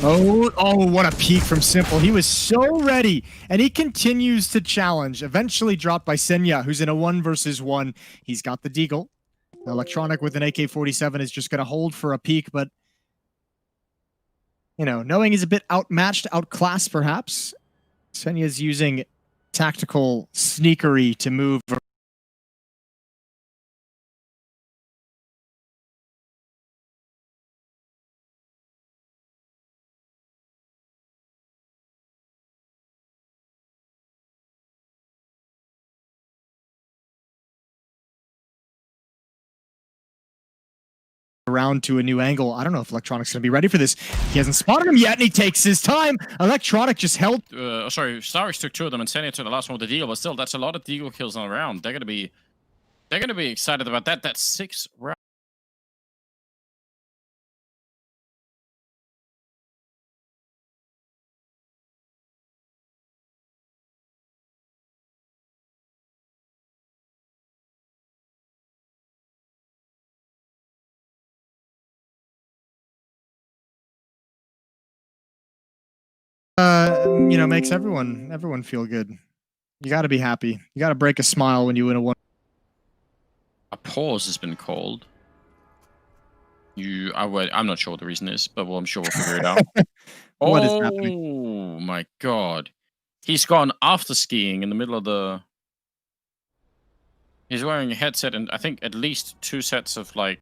Oh, what a peek from Simple. He was so ready, and he continues to challenge. Eventually dropped by Senya, who's in a 1 versus 1. He's got the Deagle. Electronic with an AK-47 is just going to hold for a peek, but, you know, knowing he's a bit outmatched, outclassed perhaps, Senya's using tactical sneakery to move around to a new angle. I don't know if Electronic's going to be ready for this. He hasn't spotted him yet, and he takes his time. Electronic just held. Sorry, Starix took 2 of them, and Senya took the last one with the Deagle, but still, that's a lot of Deagle kills on a round. They're gonna be excited about that. That's 6 rounds. You know, makes everyone feel good. You got to be happy. You got to break a smile when you win a 1. A pause has been called. I'm not sure what the reason is, but I'm sure we'll figure it out. What is happening? Oh my god. He's gone after skiing in the middle of the... He's wearing a headset and I think at least 2 sets of like...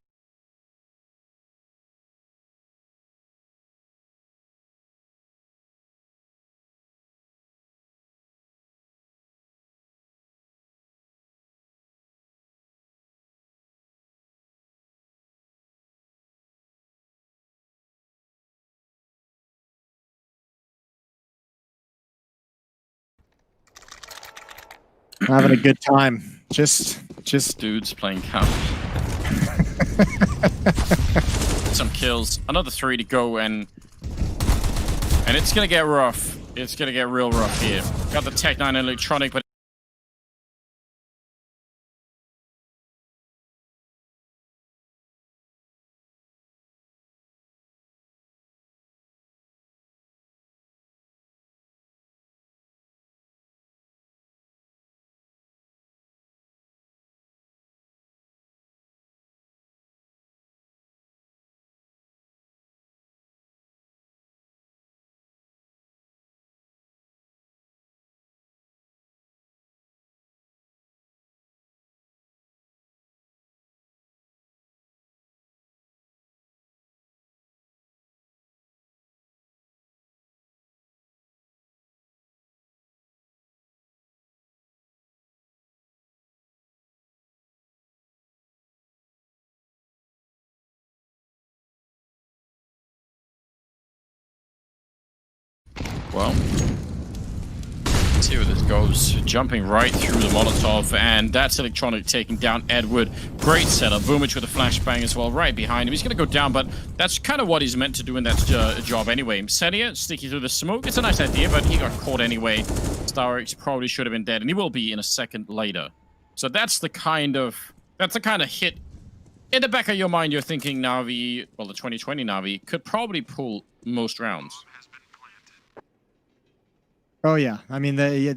Having a good time. Just dudes playing couch. Some kills. Another 3 to go, and it's gonna get rough. It's gonna get real rough here. Got the Tech-9 Electronic, but well, let's see where this goes. Jumping right through the Molotov, and that's Electronic taking down Edward. Great setup. Boomich with a flashbang as well, right behind him. He's going to go down, but that's kind of what he's meant to do in that job anyway. Senya, sticky through the smoke. It's a nice idea, but he got caught anyway. Starix probably should have been dead, and he will be in a second later. So that's the kind of hit. In the back of your mind, you're thinking Na'Vi, well, the 2020 Na'Vi, could probably pull most rounds. Oh yeah, I mean, they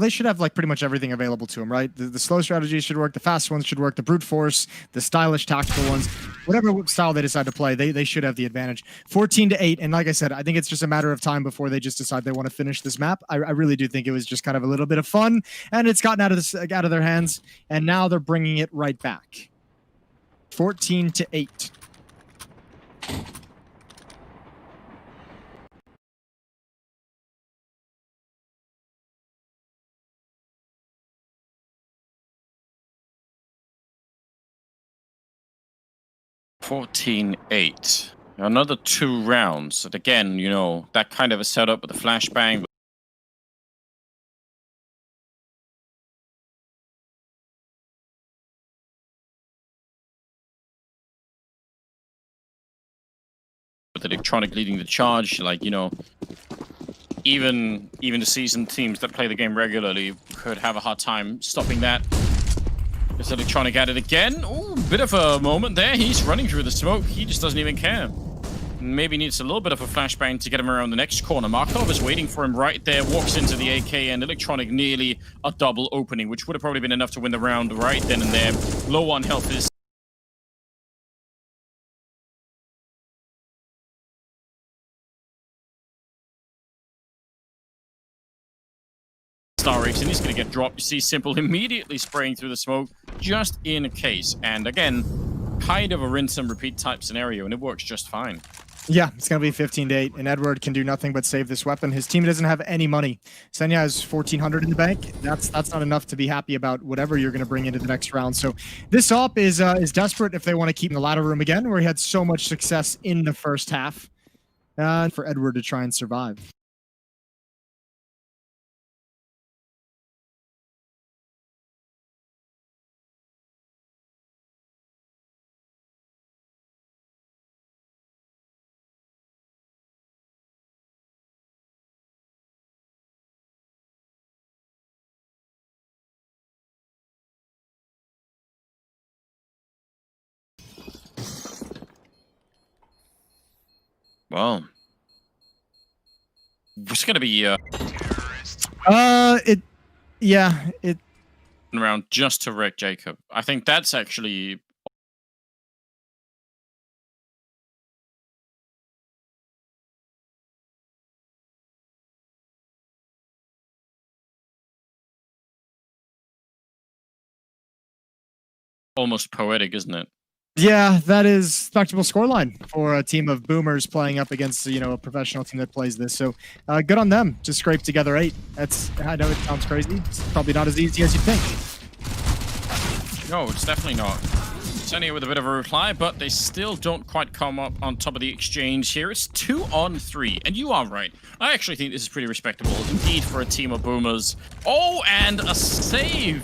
should have like pretty much everything available to them, right? The slow strategies should work, the fast ones should work, the brute force, the stylish tactical ones, whatever style they decide to play, they should have the advantage. 14-8, and like I said, I think it's just a matter of time before they just decide they want to finish this map. I really do think it was just kind of a little bit of fun, and it's gotten out of their hands, and now they're bringing it right back. 14-8. $14-8. Another 2 rounds. And again, you know, that kind of a setup with the flashbang. With Electronic leading the charge, like, you know, even the seasoned teams that play the game regularly could have a hard time stopping that. Is Electronic at it again? Ooh, bit of a moment there. He's running through the smoke. He just doesn't even care. maybe needs a little bit of a flashbang to get him around the next corner. Markov is waiting for him right there, walks into the AK, and Electronic nearly a double opening, which would have probably been enough to win the round right then and there. Low on health is Star Race, and he's going to get dropped. You see Simple immediately spraying through the smoke, just in case. And again, kind of a rinse and repeat type scenario, and it works just fine. Yeah, it's going to be 15-8, and Edward can do nothing but save this weapon. His team doesn't have any money. Senya has 1,400 in the bank. That's not enough to be happy about whatever you're going to bring into the next round. So this op is desperate if they want to keep in the ladder room again, where he had so much success in the first half, for Edward to try and survive. Well, it's going to be it around just to wreck Jacob. I think that's actually almost poetic, isn't it? Yeah, that is respectable scoreline for a team of boomers playing up against, you know, a professional team that plays this. So good on them to scrape together 8. I know it sounds crazy. It's probably not as easy as you think. No, it's definitely not. Senya with a bit of a reply, but they still don't quite come up on top of the exchange here. It's 2-on-3, and you are right. I actually think this is pretty respectable indeed for a team of boomers. Oh, and a save!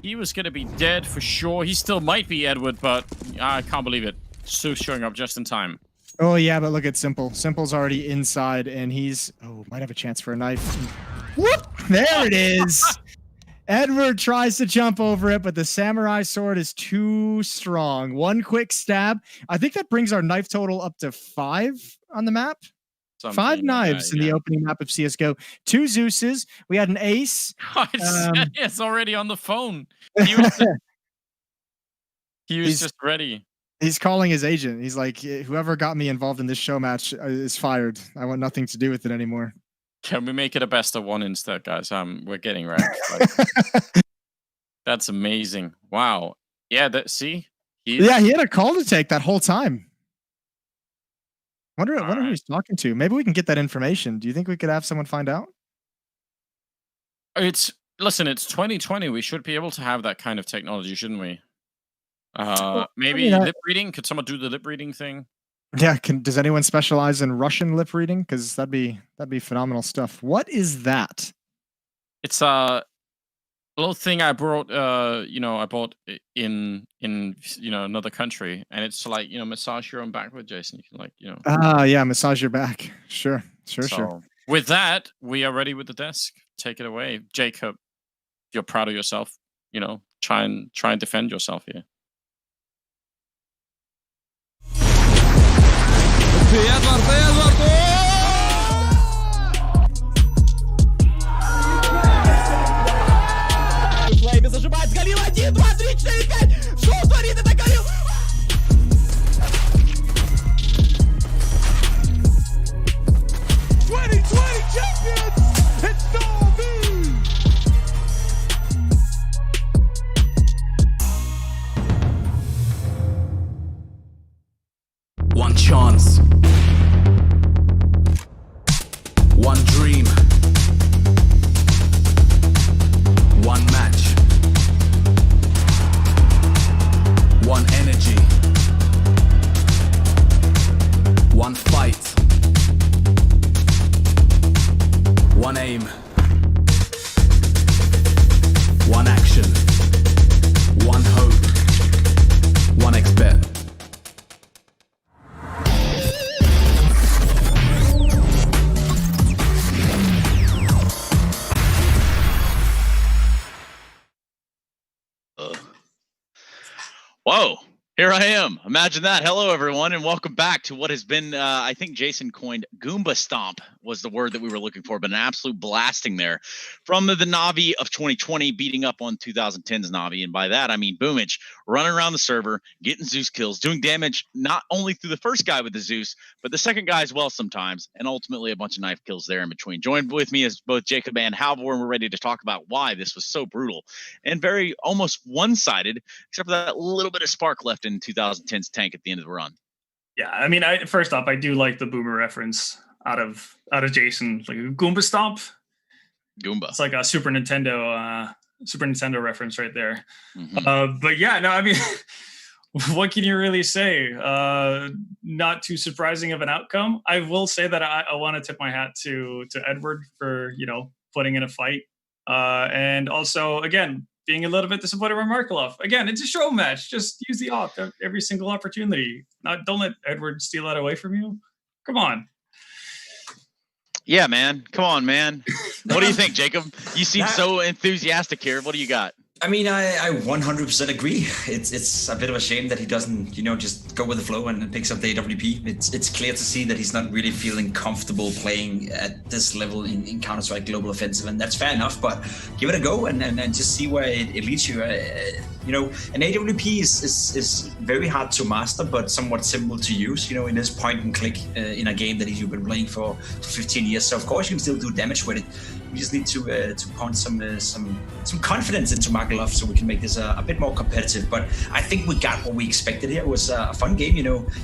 He was going to be dead for sure. He still might be Edward, but I can't believe it. Seuss showing up just in time. Oh, yeah, but look at Simple. Simple's already inside, and he's... Oh, might have a chance for a knife. Whoop! There it is! Edward tries to jump over it, but the samurai sword is too strong. One quick stab. I think that brings our knife total up to 5 on the map. Something 5 knives in the opening map of CSGO. 2 Zeuses. We had an ace. It's already on the phone. He was just ready. He's calling his agent. He's like, whoever got me involved in this show match is fired. I want nothing to do with it anymore. Can we make it a best of 1 instead, guys? We're getting right. That's amazing. Wow. Yeah, see? He had a call to take that whole time. Wonder who he's talking to. Maybe we can get that information. Do you think we could have someone find out? Listen, it's 2020. We should be able to have that kind of technology, shouldn't we? Maybe lip reading. Could someone do the lip reading thing? Yeah. Does anyone specialize in Russian lip reading? Because that'd be phenomenal stuff. What is that? It's a little thing I brought. I bought in another country, and it's like massage your own back with Jason. You can yeah, massage your back. Sure. With that, we are ready with the desk. Take it away, Jacob. You're proud of yourself. Try and defend yourself here. Флейми зажимает, сгалил 1, 2, 3, 4, 5. Шоу творит, это горил. One chance, one dream, one match, one energy, one fight, one aim, one action, one hope, one expert. Whoa, Here I am. Imagine that. Hello, everyone, and welcome back to what has been, I think Jason coined Goomba Stomp was the word that we were looking for, but an absolute blasting there from the Na'Vi of 2020, beating up on 2010's Na'Vi. And by that, I mean Boomich running around the server, getting Zeus kills, doing damage not only through the first guy with the Zeus, but the second guy as well sometimes, and ultimately a bunch of knife kills there in between. Joined with me is both Jacob and Halvor, and we're ready to talk about why this was so brutal and very almost one-sided, except for that little bit of spark left in 2010's tank at the end of the run. Yeah, I mean, first off, I do like the Boomer reference out of Jason, like a Goomba Stomp. Goomba. It's like a Super Nintendo reference right there. Mhm. But yeah, no, I mean, what can you really say? Not too surprising of an outcome. I will say that I want to tip my hat to Edward for putting in a fight, and also again being a little bit disappointed by Markelov. Again, it's a show match. Just use the op every single opportunity. Don't let Edward steal that away from you. Come on. Yeah, man. Come on, man. What do you think, Jacob? You seem so enthusiastic here. What do you got? I mean, I 100% agree. It's a bit of a shame that he doesn't, just go with the flow and picks up the AWP. It's clear to see that he's not really feeling comfortable playing at this level in Counter-Strike Global Offensive, and that's fair enough. But give it a go and just see where it leads you. An AWP is very hard to master, but somewhat simple to use. In this point and click in a game that you've been playing for 15 years. So of course you can still do damage with it. We just need to point some confidence into Markelov so we can make this a bit more competitive. But I think we got what we expected here. It was a fun game,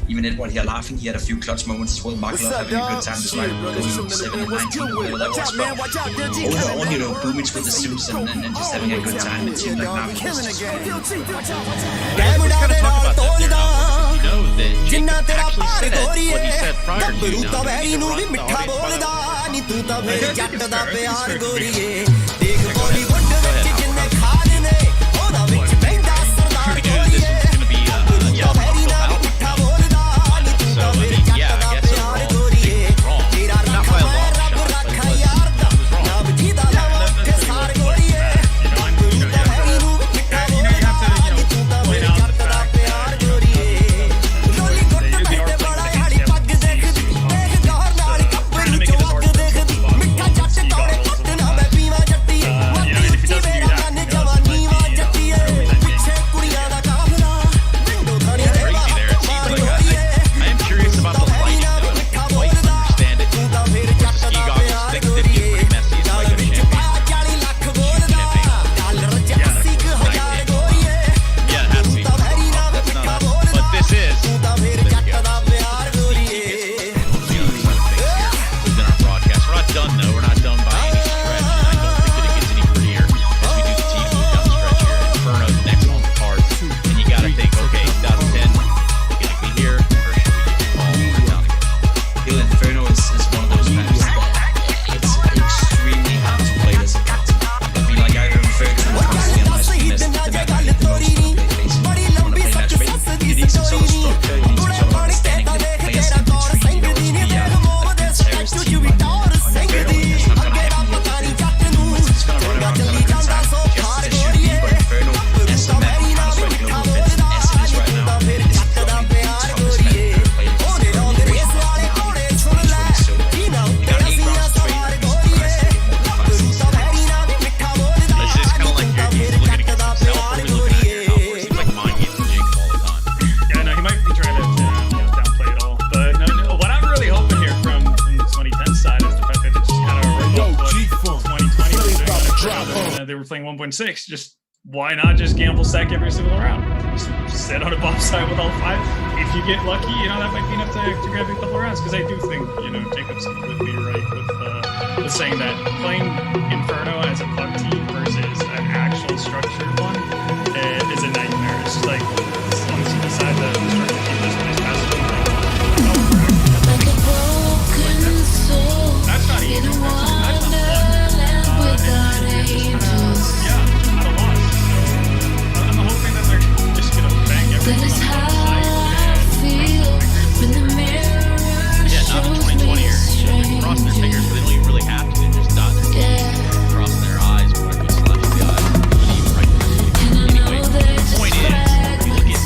Even Edward here laughing, he had a few clutch moments as well. Markelov having a good time despite going 7 and 19 or whatever that was. But overall, Boomich with the Zeus and just having a good time. It seemed like Na'Vi was just Let's kind of talk about that there, Alvin. You know that Jacob actually said what he said prior to you now. That he run the audience by the way. They were playing 1.6. Just why not just gamble sec every single round? Just sit on a bomb site with all 5. If you get lucky, that might be enough to grab a couple of rounds. Because I do think, Jacob's completely right with saying that playing Inferno as a puck team versus an actual structured one is a nightmare. It's just like, as long as you decide that the structured team just plays fast. That's not easy. That's not fun. I'm hoping that they're just gonna bang everything on Yeah, not in 2020 here. They're crossing their fingers, but they don't even really have to. They're just dot their fingers, crossing their eyes, whatever, slash the eyes. Anyway, the point is, you look at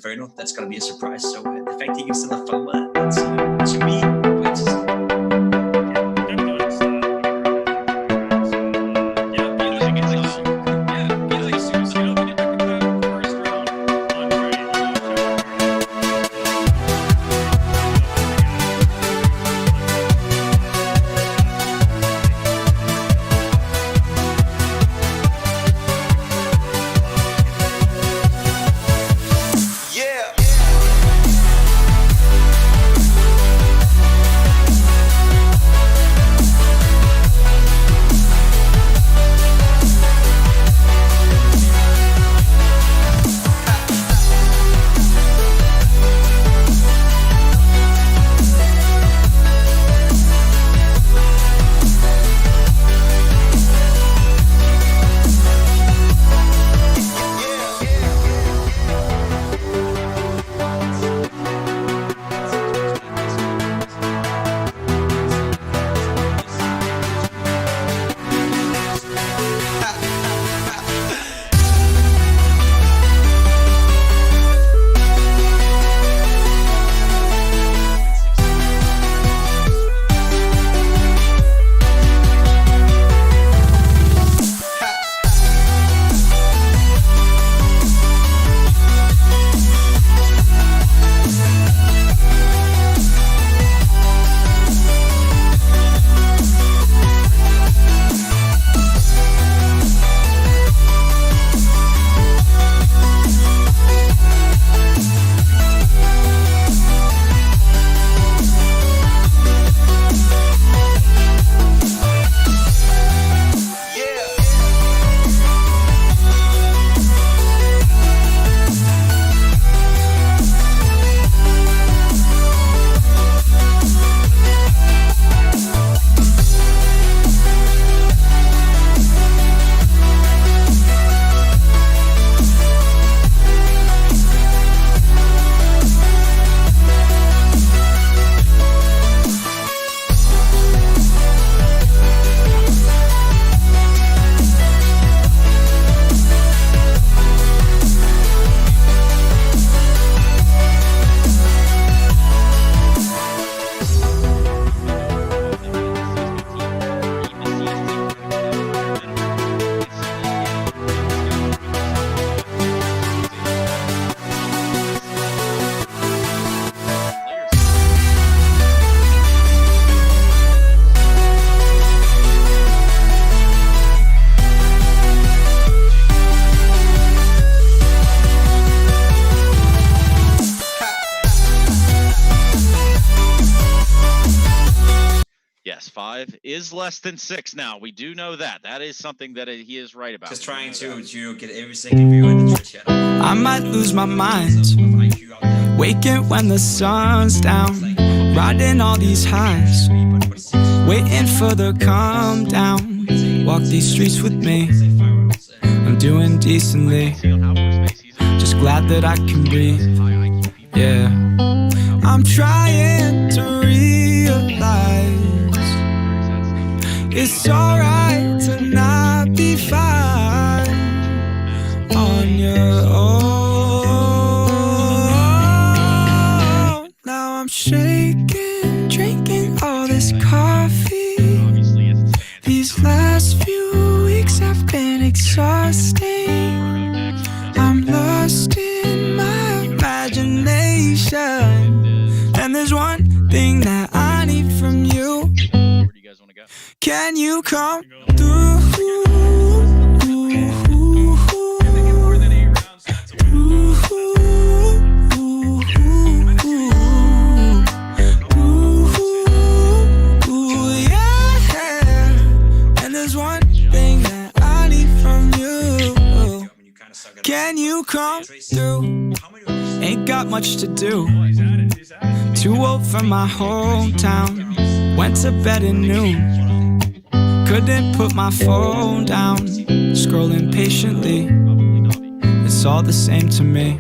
Inferno, that's going to be a surprise. So the fact that he can still have fun, that's to me, great to see. Yes, 5 is less than 6 now. We do know that. That is something that he is right about. Just trying to get every single view in the Twitch chat. I might lose my mind, waking when the sun's down, riding all these highs, waiting for the calm down. Walk these streets with me, I'm doing decently, just glad that I can breathe. Yeah, I'm trying to realize it's alright to not be fine on your own. Now I'm shaking, drinking all this coffee. These last few weeks have been exhausting. I'm lost in my imagination, and there's one thing that I need from you. Where do you guys want to go? Can you come through? And there's one thing that I need from you. Can you come through? Ain't got much to do. Too old for my hometown. Went to bed at noon. Couldn't put my phone down. Scrolling patiently. It's all the same to me.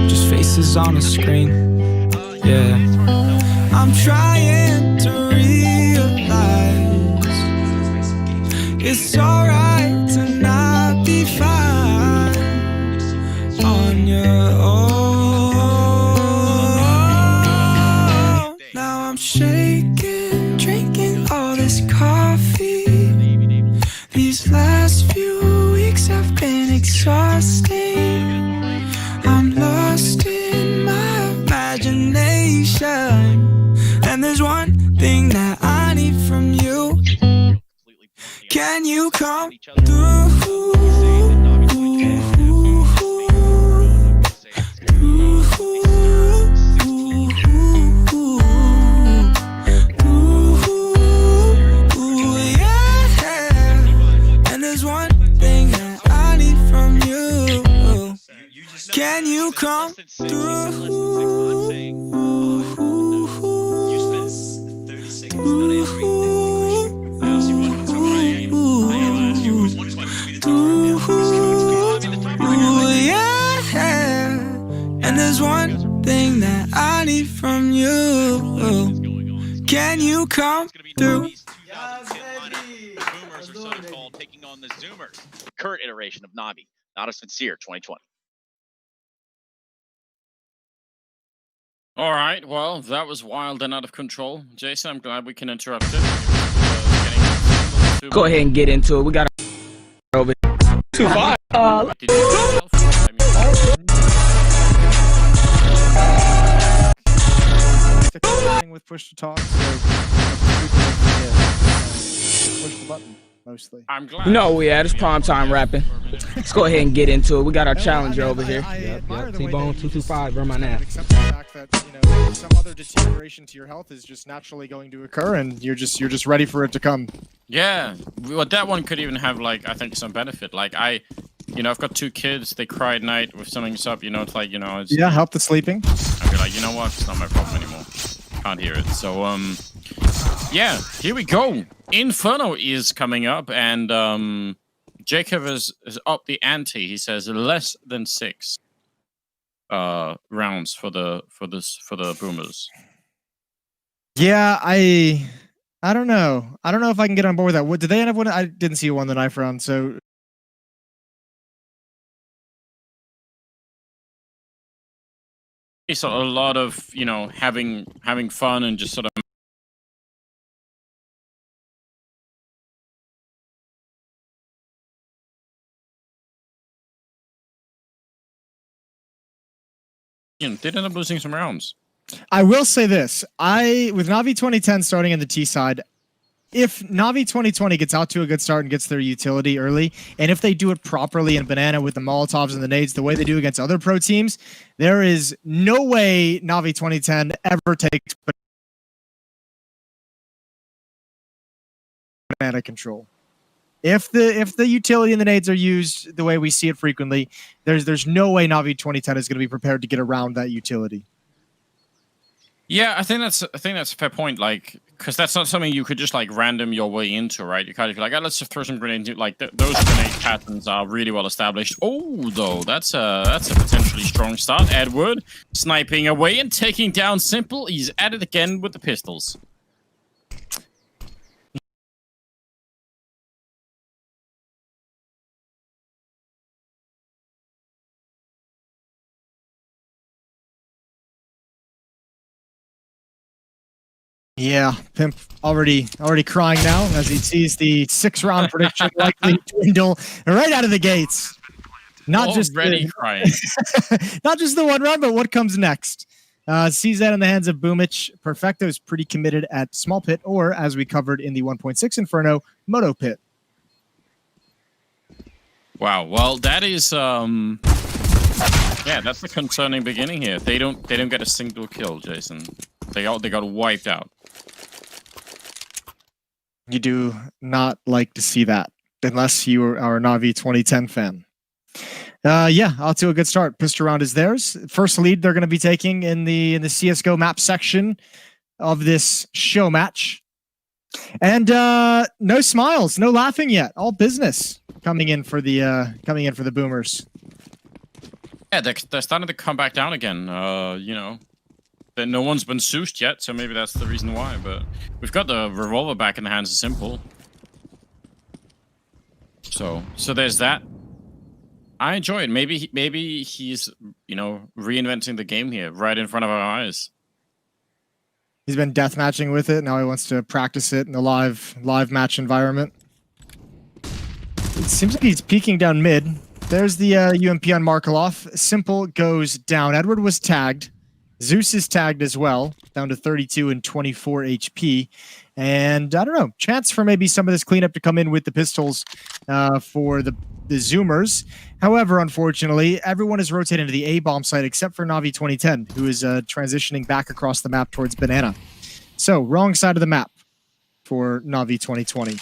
Just faces on a screen. Yeah. I'm trying to realize it's alright to not be fine on your own. past few weeks have been exhausting. I'm lost in my imagination, and there's one thing that I need from you. Can you come through? Can you come through? You spent 30 seconds on everything. I also want to know where I am. I am you was one point between the two. Yeah. And there's one thing that I need from you. Can you come through? Boomers are so called, taking on the Zoomers. The current iteration of Navi, not a sincere 2020. All right, well, that was wild and out of control. Jason, I'm glad we can interrupt it. Go ahead and get into it. We got over 2-5. With push to talk, so push the button mostly. I'm glad. You know where we at. It's prime time rapping. Let's go ahead and get into it. We got our challenger over here. Yep. T-Bone 225, run my nap. Accept the fact that some other deterioration to your health is just naturally going to occur, and you're just ready for it to come. Yeah, well, that one could even have like I think some benefit. Like I've got 2 kids. They cry at night if something's up. It's like it's, Yeah, help the sleeping. I'd be like, you know what? It's not my problem anymore. Can't hear it. So yeah, here we go. Inferno is coming up, and Jacob has upped the ante. He says less than 6 rounds for the Boomers. Yeah, I don't know. I don't know if I can get on board with that. What did they end up winning? I didn't see who won the knife round, so. It's a lot of having fun and just sort of. They ended up losing some rounds. I will say this: with Navi 2010 starting in the T side, if Navi 2020 gets out to a good start and gets their utility early, and if they do it properly in Banana with the Molotovs and the nades, the way they do against other pro teams, there is no way Navi 2010 ever takes Banana control. If the utility and the nades are used the way we see it frequently, there's no way Navi 2010 is going to be prepared to get around that utility. Yeah, I think that's a fair point. Like, because that's not something you could just like random your way into, right? You kind of feel like, let's just throw some grenades. Like those grenade patterns are really well established. Oh, though, that's a potentially strong start. Edward sniping away and taking down Simple. He's at it again with the pistols. Yeah, Pimp already crying now as he sees the 6-round prediction likely dwindle right out of the gates. Not just crying. Not just the 1 round, but what comes next. Sees that in the hands of Boomich. Perfecto is pretty committed at Small Pit, or as we covered in the 1.6 Inferno, Moto Pit. Wow. Well, that is yeah, that's the concerning beginning here. They don't get a single kill, Jason. They got wiped out. You do not like to see that, unless you are a Navi 2010 fan. Yeah, out to a good start. Pistol round is theirs. First lead they're going to be taking in the CS:GO map section of this show match. And no smiles, no laughing yet. All business coming in for the Boomers. Yeah, they're starting to come back down again. No one's been soused yet, so maybe that's the reason why. But we've got the revolver back in the hands of Simple. So there's that. I enjoy it. Maybe he's reinventing the game here right in front of our eyes. He's been deathmatching with it. Now he wants to practice it in a live match environment. It seems like he's peeking down mid. There's the UMP on Markelov. Simple goes down. Edward was tagged. Zeus is tagged as well, down to 32 and 24 HP. And I don't know, chance for maybe some of this cleanup to come in with the pistols for the Zoomers. However, unfortunately, everyone is rotating to the A bomb site except for Na'Vi 2010, who is transitioning back across the map towards Banana. So, wrong side of the map for Na'Vi 2020.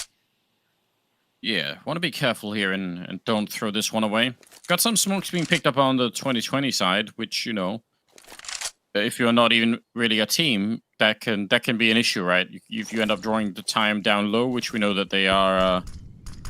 Yeah, want to be careful here and don't throw this one away. Got some smokes being picked up on the 2020 side, which, you know, if you're not even really a team, that can be an issue, right? If you end up drawing the time down low, which we know that they are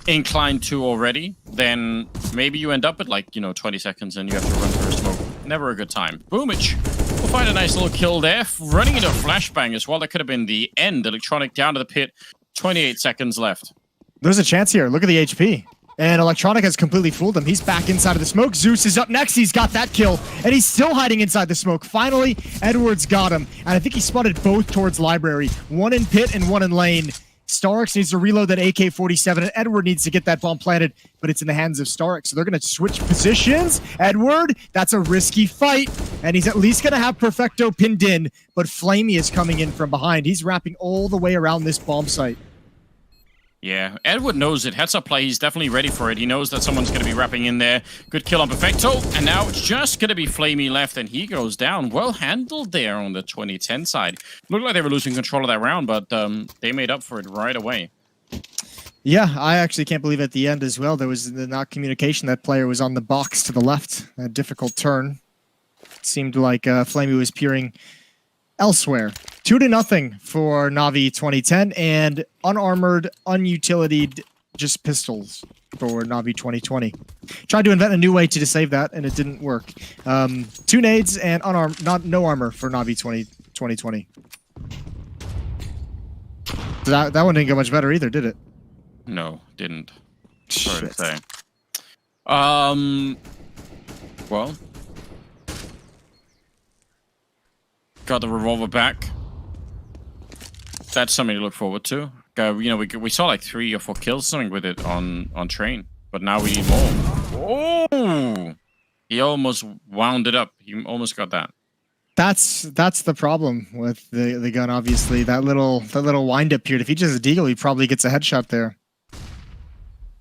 inclined to already, then maybe you end up at like, you know, 20 seconds and you have to run for a smoke. Never a good time. Boomich will find a nice little kill there. Running into a flashbang as well. That could have been the end. Electronic down to the pit. 28 seconds left. There's a chance here. Look at the HP. And Electronic has completely fooled him. He's back inside of the smoke. Zeus is up next. He's got that kill. And he's still hiding inside the smoke. Finally, Edwards got him. And I think he spotted both towards Library. One in pit and one in lane. Starix needs to reload that AK-47, and Edward needs to get that bomb planted, but it's in the hands of Starix. So they're going to switch positions. Edward, that's a risky fight, and he's at least going to have Perfecto pinned in, but Flamey is coming in from behind. He's wrapping all the way around this bomb site. Yeah, Edward knows it. Heads up play, he's definitely ready for it. He knows that someone's going to be wrapping in there. Good kill on Perfecto, and now it's just going to be Flamey left, and he goes down. Well handled there on the 2010 side. Looked like they were losing control of that round, but they made up for it right away. Yeah, I actually can't believe at the end as well, there was the not communication. That player was on the box to the left. A difficult turn. It seemed like Flamey was peering elsewhere. 2-0 for Na'Vi 2010, and unarmored, unutilityed, just pistols for Na'Vi 2020. Tried to invent a new way to save that, and it didn't work. 2 nades and unarmed, no armor for Na'Vi 2020. That one didn't go much better either, did it? No, didn't. Shit. Sorry to say. Well, got the revolver back. That's something to look forward to. You know, we saw like 3 or 4 kills something with it on train, but now we need more. Oh, he almost wound it up. He almost got that. That's the problem with the gun. Obviously, that little wind up period. If he just deagle, he probably gets a headshot there.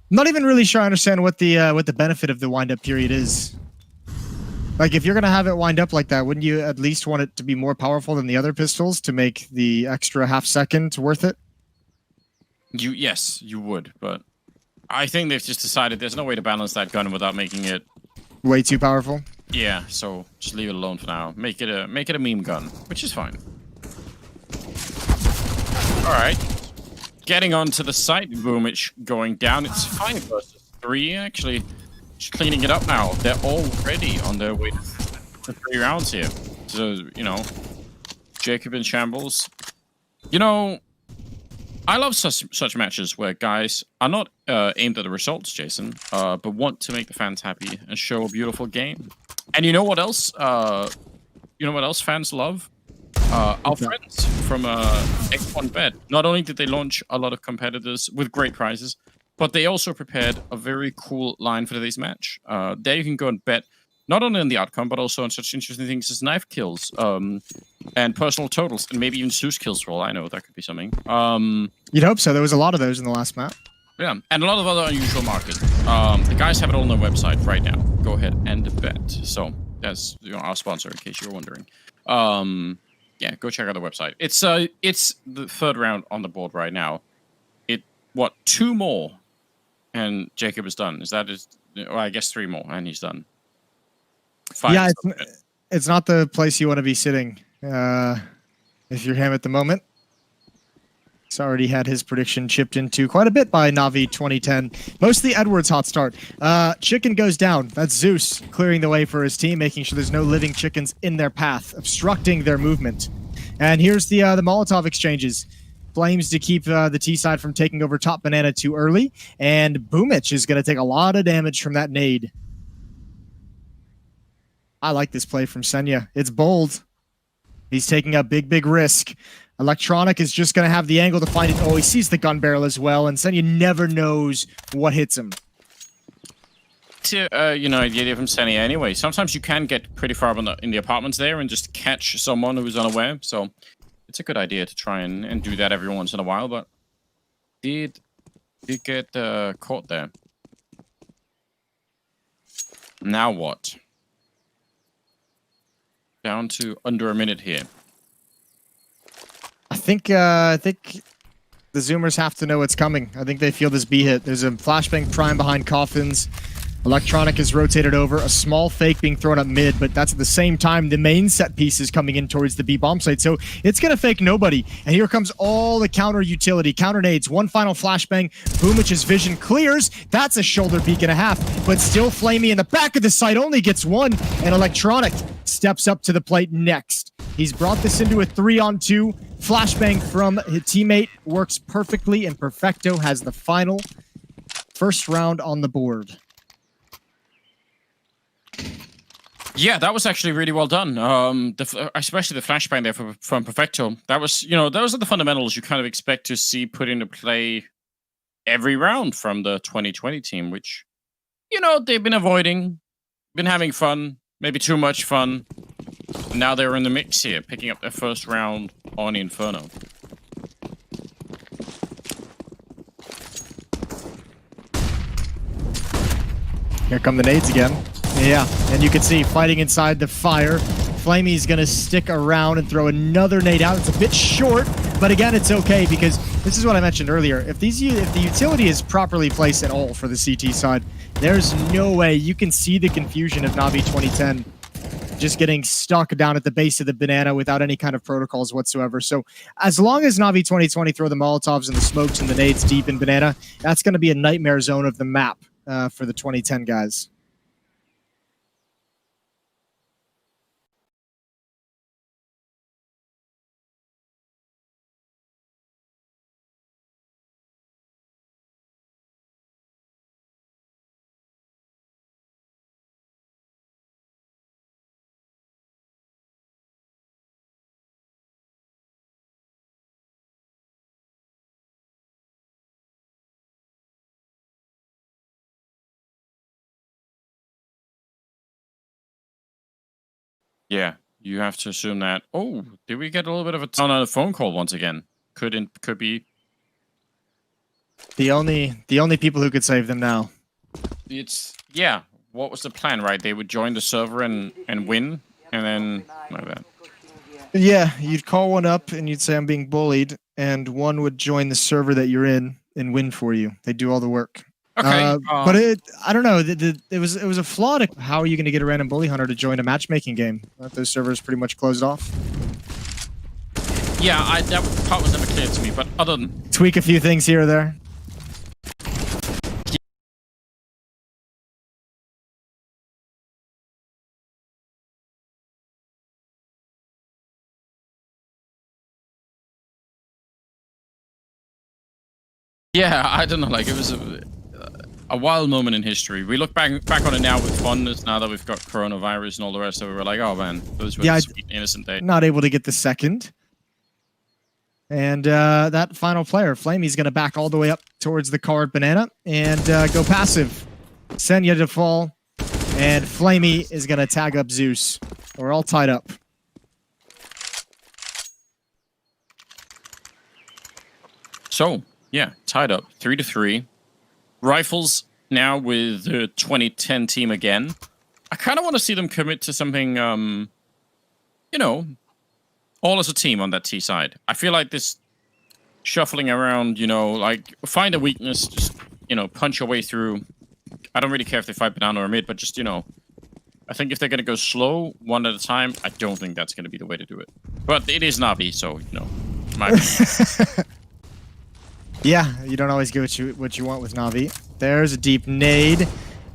Not even really sure I understand what the benefit of the wind up period is. Like, if you're gonna have it wind up like that, wouldn't you at least want it to be more powerful than the other pistols to make the extra half second worth it? Yes, you would, but I think they've just decided there's no way to balance that gun without making it Way too powerful? Yeah, so just leave it alone for now. Make it a meme gun, which is fine. Alright. Getting onto the site, Boomich going down. It's 5 versus 3, actually. Just cleaning it up now. They're already on their way to 3 rounds here. So, you know, Jacob in shambles. You know, I love such matches where guys are not aimed at the results, Jason, but want to make the fans happy and show a beautiful game. And you know what else? You know what else fans love? Our friends from X1Bet. Not only did they launch a lot of competitors with great prizes, but they also prepared a very cool line for today's match. There you can go and bet not only on the outcome, but also on such interesting things as knife kills, and personal totals, and maybe even Zeus kills for all I know. That could be something. You'd hope so. There was a lot of those in the last map. Yeah, and a lot of other unusual markets. The guys have it all on their website right now. Go ahead and bet. So that's our sponsor, in case you were wondering. Yeah, go check out the website. It's the 3rd round on the board right now. What, 2 more, and Jacob is done. Is that his? Well, I guess 3 more, and he's done. 5. Yeah, it's not the place you want to be sitting if you're him at the moment. He's already had his prediction chipped into quite a bit by Na'Vi 2010. Mostly Edwards' hot start. Chicken goes down. That's Zeus clearing the way for his team, making sure there's no living chickens in their path, obstructing their movement. And here's the Molotov exchanges. Flames to keep the T side from taking over top banana too early. And Boomich is going to take a lot of damage from that nade. I like this play from Senya. It's bold. He's taking a big risk. Electronic is just going to have the angle to find it. Oh, he sees the gun barrel as well, and Senya never knows what hits him. you know, idea from Senia anyway. Sometimes you can get pretty far in the apartments there and just catch someone who's unaware. So it's a good idea to try and do that every once in a while. But did get caught there. Now what? Down to under a minute here. I think the Zoomers have to know what's coming. I think they feel this B hit. There's a flashbang prime behind coffins. Electronic is rotated over. A small fake being thrown up mid, but that's at the same time the main set piece is coming in towards the B bomb site. So it's going to fake nobody. And here comes all the counter utility. Counter nades. One final flashbang. Boomich's vision clears. That's a shoulder peek and a half. But still Flamey in the back of the site only gets one. And Electronic steps up to the plate next. He's brought this into a 3-on-2. Flashbang from his teammate works perfectly. And Perfecto has the final first round on the board. Yeah, that was actually really well done. Especially the flashbang there from Perfecto. That was, you know, those are the fundamentals you kind of expect to see put into play every round from the 2020 team, which, you know, they've been avoiding, been having fun, maybe too much fun. Now they're in the mix here, picking up their first round on Inferno. Here come the nades again. Yeah, and you can see fighting inside the fire. Flamey's gonna stick around and throw another nade out. It's a bit short, but again, it's okay because this is what I mentioned earlier. If the utility is properly placed at all for the CT side, there's no way you can see the confusion of Na'Vi 2010 just getting stuck down at the base of the banana without any kind of protocols whatsoever. So as long as Na'Vi 2020 throw the Molotovs and the smokes and the nades deep in banana, that's gonna be a nightmare zone of the map for the 2010 guys. Yeah, you have to assume that. Oh, did we get a little bit of a phone call once again? Could be. The only people who could save them now. It's yeah. What was the plan, right? They would join the server and win, and then like that. Yeah, you'd call one up and you'd say I'm being bullied, and one would join the server that you're in and win for you. They do all the work. Okay, but I don't know. It was a flaw. How are you going to get a random bully hunter to join a matchmaking game? Those servers pretty much closed off. Yeah, that part was never clear to me. But other than tweak a few things here or there. Yeah, I don't know. Like it was a wild moment in history. We look back on it now with fondness. Now that we've got coronavirus and all the rest of it, we're like, oh man, those were sweet, innocent days. Not able to get the second. And that final player, Flamey's going to back all the way up towards the card banana and go passive. Senya to fall, and Flamey is going to tag up Zeus. We're all tied up. So, yeah, tied up 3-3. Rifles now with the 2010 team again. I kind of want to see them commit to something, you know, all as a team on that T side. I feel like this shuffling around, you know, like find a weakness, just, you know, punch your way through. I don't really care if they fight banana or mid, but just, you know, I think if they're going to go slow, one at a time, I don't think that's going to be the way to do it. But it is Na'Vi, so, you know, my Yeah, you don't always get what you want with Na'Vi. There's a deep nade.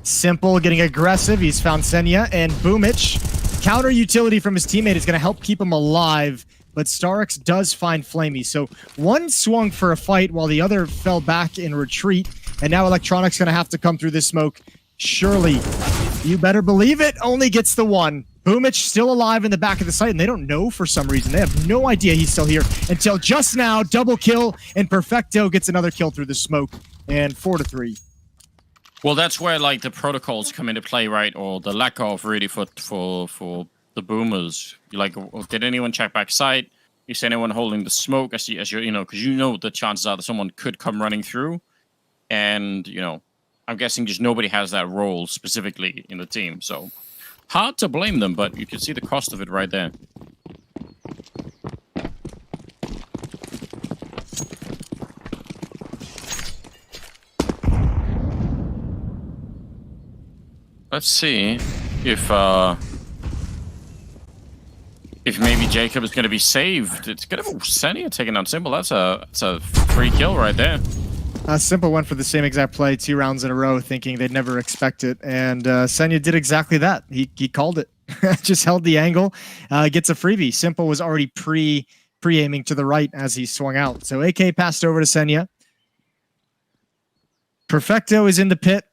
Simple getting aggressive. He's found Senya and Boomich. Counter utility from his teammate is going to help keep him alive, but Starix does find Flamey. So one swung for a fight while the other fell back in retreat, and now Electronic's going to have to come through this smoke. Surely, you better believe it, only gets the one. Boomich still alive in the back of the site, and they don't know for some reason. They have no idea he's still here until just now. Double kill, and Perfecto gets another kill through the smoke, and 4-3. Well, that's where like the protocols come into play, right? Or the lack of really for the boomers. Like, did anyone check back sight? Is anyone holding the smoke as you because you know the chances are that someone could come running through, and I'm guessing just nobody has that role specifically in the team. So hard to blame them, but you can see the cost of it right there. Let's see if maybe Jacob is going to be saved. It's going to be Senia taking down Simple. That's a free kill right there. Simple went for the same exact play 2 rounds in a row, thinking they'd never expect it, and Senia did exactly that. He called it, just held the angle, gets a freebie. Simple was already pre-aiming to the right as he swung out. So AK passed over to Senia. Perfecto is in the pit.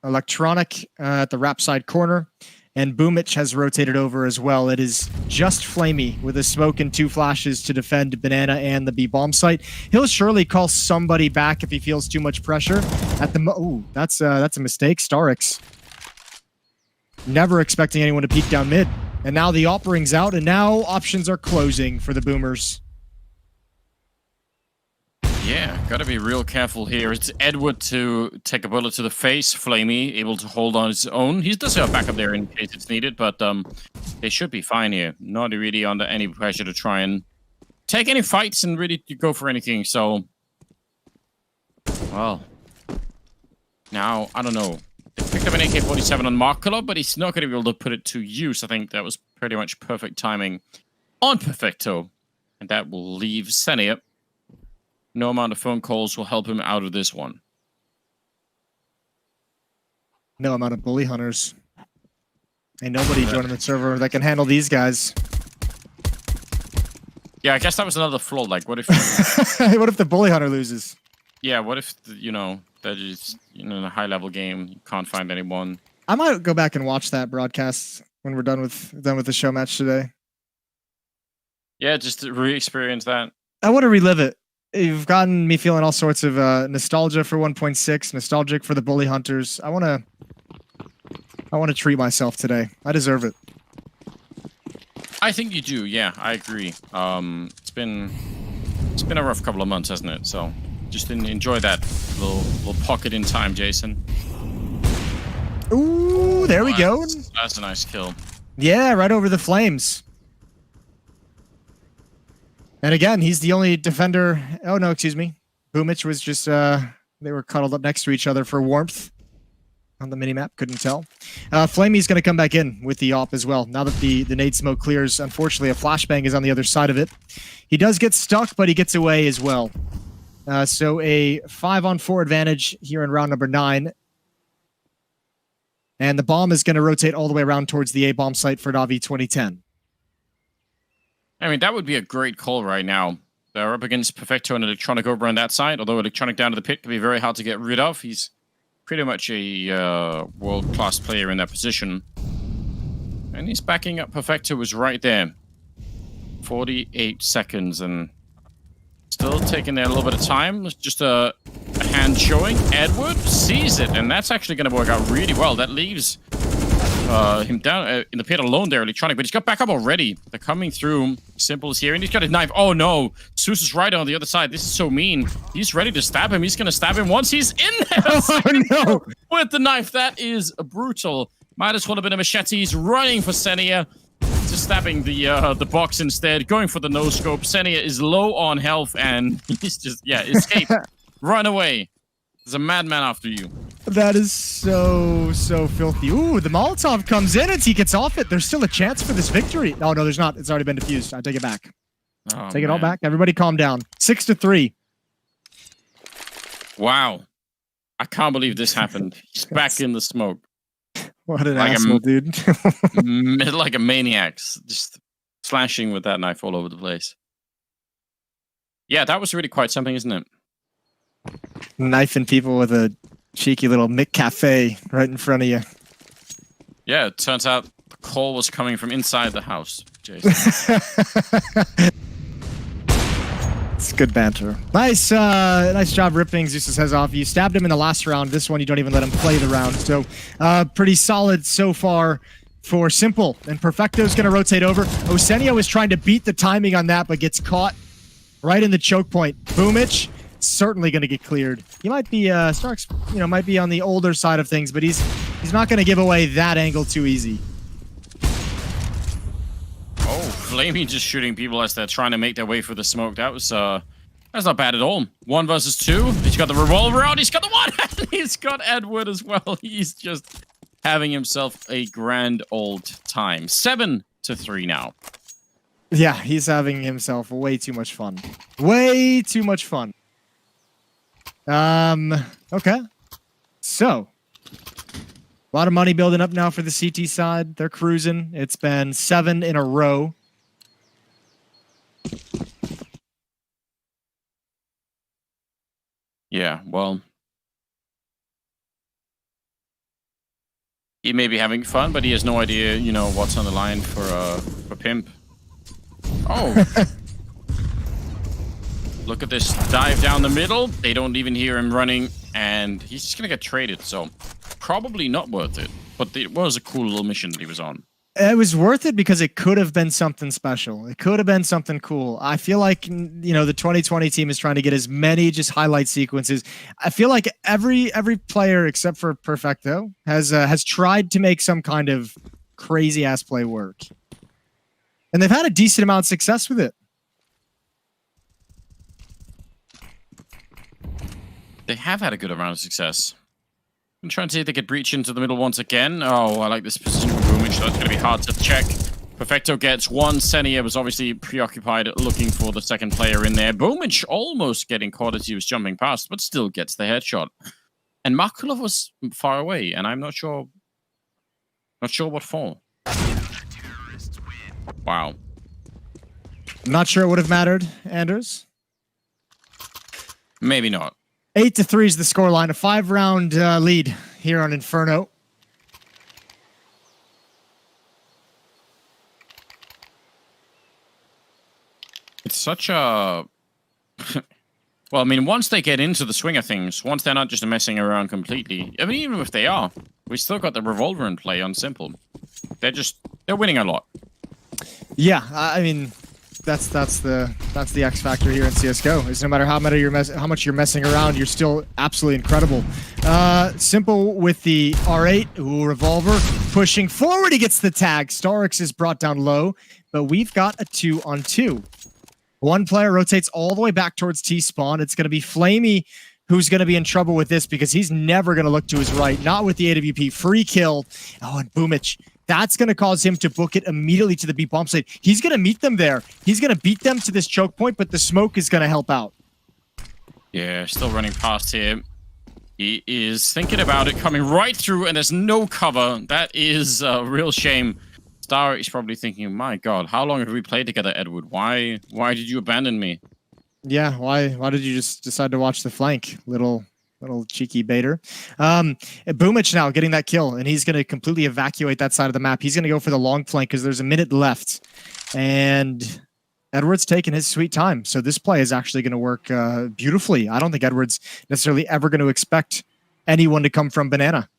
Electronic at the wrap side corner, and Boomich has rotated over as well. It is just Flamey with a smoke and 2 flashes to defend Banana and the B-bomb site. He'll surely call somebody back if he feels too much pressure. At the ooh, that's a mistake. Starix never expecting anyone to peek down mid, and now the op rings out, and now options are closing for the Boomers. Yeah, gotta be real careful here. It's Edward to take a bullet to the face. Flamey able to hold on his own. He does have backup there in case it's needed, but they should be fine here. Not really under any pressure to try and take any fights and really to go for anything. So, well, now I don't know. They picked up an AK-47 on Markolo, but he's not going to be able to put it to use. I think that was pretty much perfect timing on Perfecto, and that will leave Senia. No amount of phone calls will help him out of this one. No amount of bully hunters. Ain't nobody joining the server that can handle these guys. Yeah, I guess that was another flaw. Like, what if... what if the bully hunter loses? Yeah, what if, that is, in a high-level game, you can't find anyone. I might go back and watch that broadcast when we're done with the show match today. Yeah, just to re-experience that. I want to relive it. You've gotten me feeling all sorts of nostalgia for 1.6, nostalgic for the bully hunters. I want to treat myself today. I deserve it. I think you do. Yeah, I agree. It's been a rough couple of months, hasn't it? So just enjoy that little pocket in time, Jason. Ooh, there we go. That's a nice kill. Yeah, right over the flames. And again, he's the only defender. Oh, no, excuse me. Boomich was just, they were cuddled up next to each other for warmth on the minimap. Couldn't tell. Flamey's going to come back in with the op as well. Now that the nade smoke clears, unfortunately, a flashbang is on the other side of it. He does get stuck, but he gets away as well. So a 5-on-4 advantage here in round number 9. And the bomb is going to rotate all the way around towards the A-bomb site for Na'Vi 2010. I mean, that would be a great call right now. They're up against Perfecto and Electronic over on that side, although Electronic down to the pit can be very hard to get rid of. He's pretty much a world-class player in that position. And he's backing up Perfecto was right there. 48 seconds and still taking there a little bit of time. It's just a hand showing. Edward sees it, and that's actually going to work out really well. That leaves him down in the pit alone there, Electronic, but he's got backup already. They're coming through. Simple is here, and he's got his knife. Oh no, Zeus is right on the other side. This is so mean. He's ready to stab him. He's going to stab him once he's in there. Oh no! With the knife, that is brutal. Might as well have been a machete. He's running for Senia. Just stabbing the box instead, going for the no-scope. Senia is low on health, and he's just, escape. Run away. There's a madman after you. That is so filthy. Ooh, the Molotov comes in and he gets off it. There's still a chance for this victory. Oh, no, there's not. It's already been defused. I take it back. Oh, take it all back. Everybody calm down. 6-3. Wow. I can't believe this happened. He's back in the smoke. What an asshole, dude. Like a maniac. Just slashing with that knife all over the place. Yeah, that was really quite something, isn't it? Knifing people with a cheeky little McCafe right in front of you. Yeah, it turns out the call was coming from inside the house, Jason. It's good banter. Nice, nice job ripping Zeus's heads off. You stabbed him in the last round. This one, you don't even let him play the round. So, pretty solid so far for Simple. And Perfecto's going to rotate over. Osenio is trying to beat the timing on that, but gets caught right in the choke point. Boomich, certainly going to get cleared. He might be, Starks, you know, might be on the older side of things, but he's not going to give away that angle too easy. Oh, Flamey just shooting people as they're trying to make their way through the smoke. That's not bad at all. 1 versus 2. He's got the revolver out. He's got the one. And he's got Edward as well. He's just having himself a grand old time. 7-3 now. Yeah, he's having himself way too much fun. Way too much fun. Okay. So, a lot of money building up now for the CT side. They're cruising. It's been 7 in a row. Yeah, well, he may be having fun, but he has no idea, you know, what's on the line for Pimp. Oh. Look at this dive down the middle. They don't even hear him running, and he's just gonna get traded, so probably not worth it. But it was a cool little mission that he was on. It was worth it because it could have been something special. It could have been something cool. I feel like, you know, the 2020 team is trying to get as many just highlight sequences. I feel like every player except for Perfecto has tried to make some kind of crazy ass play work, and they've had a decent amount of success with it. They have had a good amount of success. I'm trying to see if they could breach into the middle once again. Oh, I like this position with Boomich. That's going to be hard to check. Perfecto gets one. Senia was obviously preoccupied looking for the second player in there. Boomich almost getting caught as he was jumping past, but still gets the headshot. And Markulov was far away, and I'm not sure what for. Wow. I'm not sure it would have mattered, Anders. Maybe not. 8-3 is the scoreline. A 5-round lead here on Inferno. It's such a... Well, I mean, once they get into the swing of things, once they're not just messing around completely, I mean, even if they are, we still got the revolver in play on Simple. They're winning a lot. Yeah, I mean, that's the X factor here in CS:GO. Is no matter how much you're messing around, you're still absolutely incredible. Simple with the R8, ooh, revolver pushing forward. He gets the tag. Starix is brought down low, but we've got a 2-on-2. One player rotates all the way back towards T-spawn. It's going to be Flamey who's going to be in trouble with this because he's never going to look to his right. Not with the AWP. Free kill. Oh, and Boomich. That's going to cause him to book it immediately to the B bomb site. He's going to meet them there. He's going to beat them to this choke point, but the smoke is going to help out. Yeah, still running past him. He is thinking about it, coming right through, and there's no cover. That is a real shame. Star is probably thinking, my God, how long have we played together, Edward? Why did you abandon me? Yeah, why did you just decide to watch the flank? Little cheeky baiter. Boomich now getting that kill, and he's going to completely evacuate that side of the map. He's going to go for the long flank because there's a minute left. And Edward's taking his sweet time. So this play is actually going to work beautifully. I don't think Edward's necessarily ever going to expect anyone to come from Banana.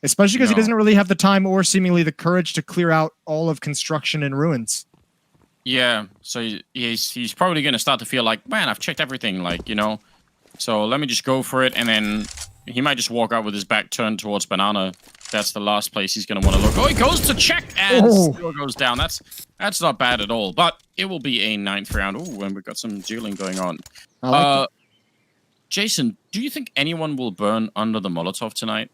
Especially because he doesn't really have the time or seemingly the courage to clear out all of construction and ruins. Yeah, so he's probably going to start to feel like, man, I've checked everything, like, you know. So let me just go for it, and then he might just walk out with his back turned towards Banana. That's the last place he's going to want to look. Oh, he goes to check, and still goes down. That's not bad at all, but it will be a 9th round. Ooh, and we've got some dueling going on. I like it. Jason, do you think anyone will burn under the Molotov tonight?